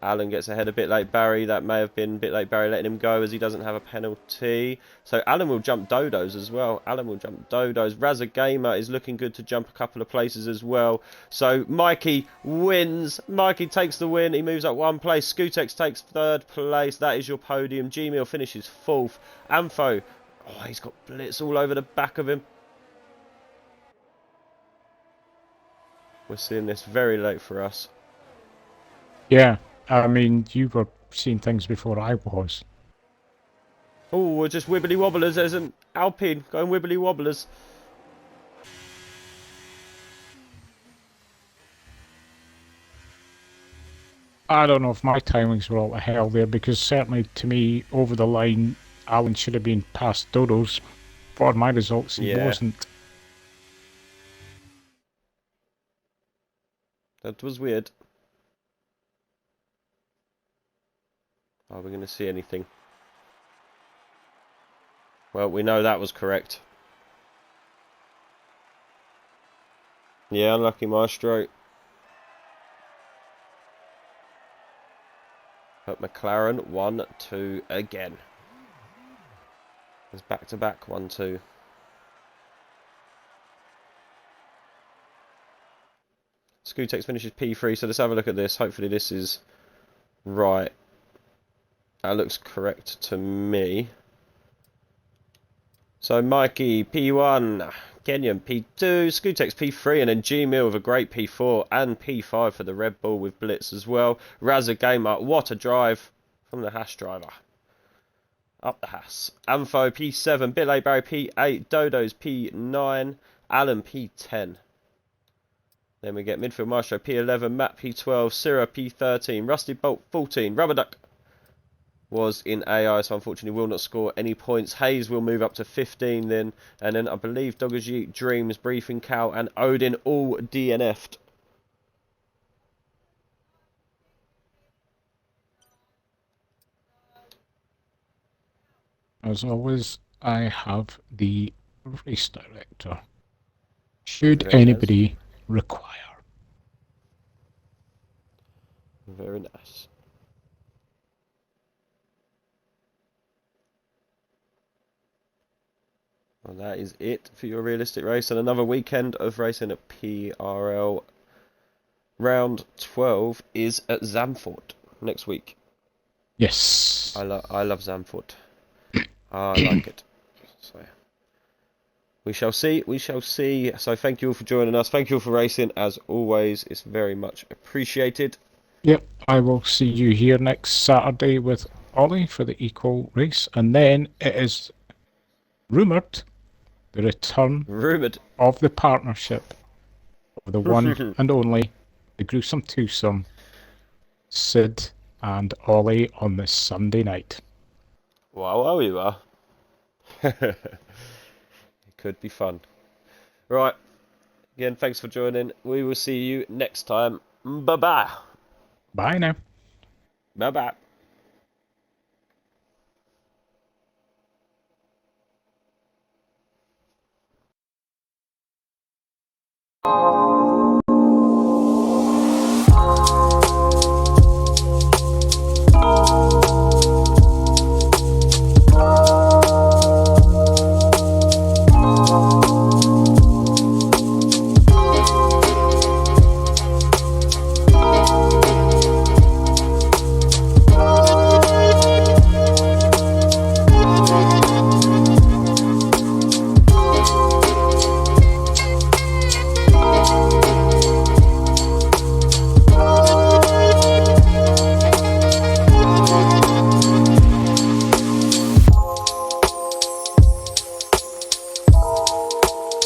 Alan gets ahead a bit late Barry. That may have been a bit late Barry letting him go as he doesn't have a penalty. So Alan will jump Dodos as well. Alan will jump Dodos. Razza Gamer is looking good to jump a couple of places as well. So Mikey wins. Mikey takes the win. He moves up one place. Scootex takes third place. That is your podium. Gmail finishes fourth. Ampho. Oh, he's got Blitz all over the back of him. We're seeing this very late for us. Yeah. I mean, you were seeing things before I was. Oh, we're just wibbly wobblers. There's an Alpine going wibbly wobblers. I don't know if my timings were all to hell there, because certainly to me, over the line, Alan should have been past Dodos. For my results, he wasn't. That was weird. Are we going to see anything? Well, we know that was correct. Yeah, unlucky Maestro. But McLaren 1-2 again. It's back to back 1-2. Scootex finishes P3, so let's have a look at this. Hopefully this is right. That looks correct to me. So Mikey P1, Kenyon P2, Scootex P3, and then G-Mill with a great P4 and P5 for the Red Bull with Blitz as well. Razza Gamer, what a drive from the Haas driver. Up the Haas. Ampho P7, Billy Barry P8, Dodo's P9, Alan P10. Then we get Midfield Maestro P11, Matt P12, Syrah P13, Rusty Bolt 14, Rubber Duck was in AI, so unfortunately will not score any points. Hayes will move up to 15 then, and then I believe Dogajit, Dreams, Briefing Cow and Odin all DNF'd. As always, I have the race director. Should Very anybody nice. require. Very nice. Well, that is it for your realistic race, and another weekend of racing at PRL. Round 12 is at Zandvoort next week. Yes. I love Zandvoort. I like it. So we shall see. We shall see. So thank you all for joining us. Thank you all for racing. As always, it's very much appreciated. Yep, I will see you here next Saturday with Ollie for the equal race, and then it is rumoured the return Rumoured. of the partnership of the one and only, the gruesome twosome, Sid and Ollie on this Sunday night. Wow, you are. It could be fun. Right. Again, thanks for joining. We will see you next time. Bye-bye. Bye now. Bye-bye.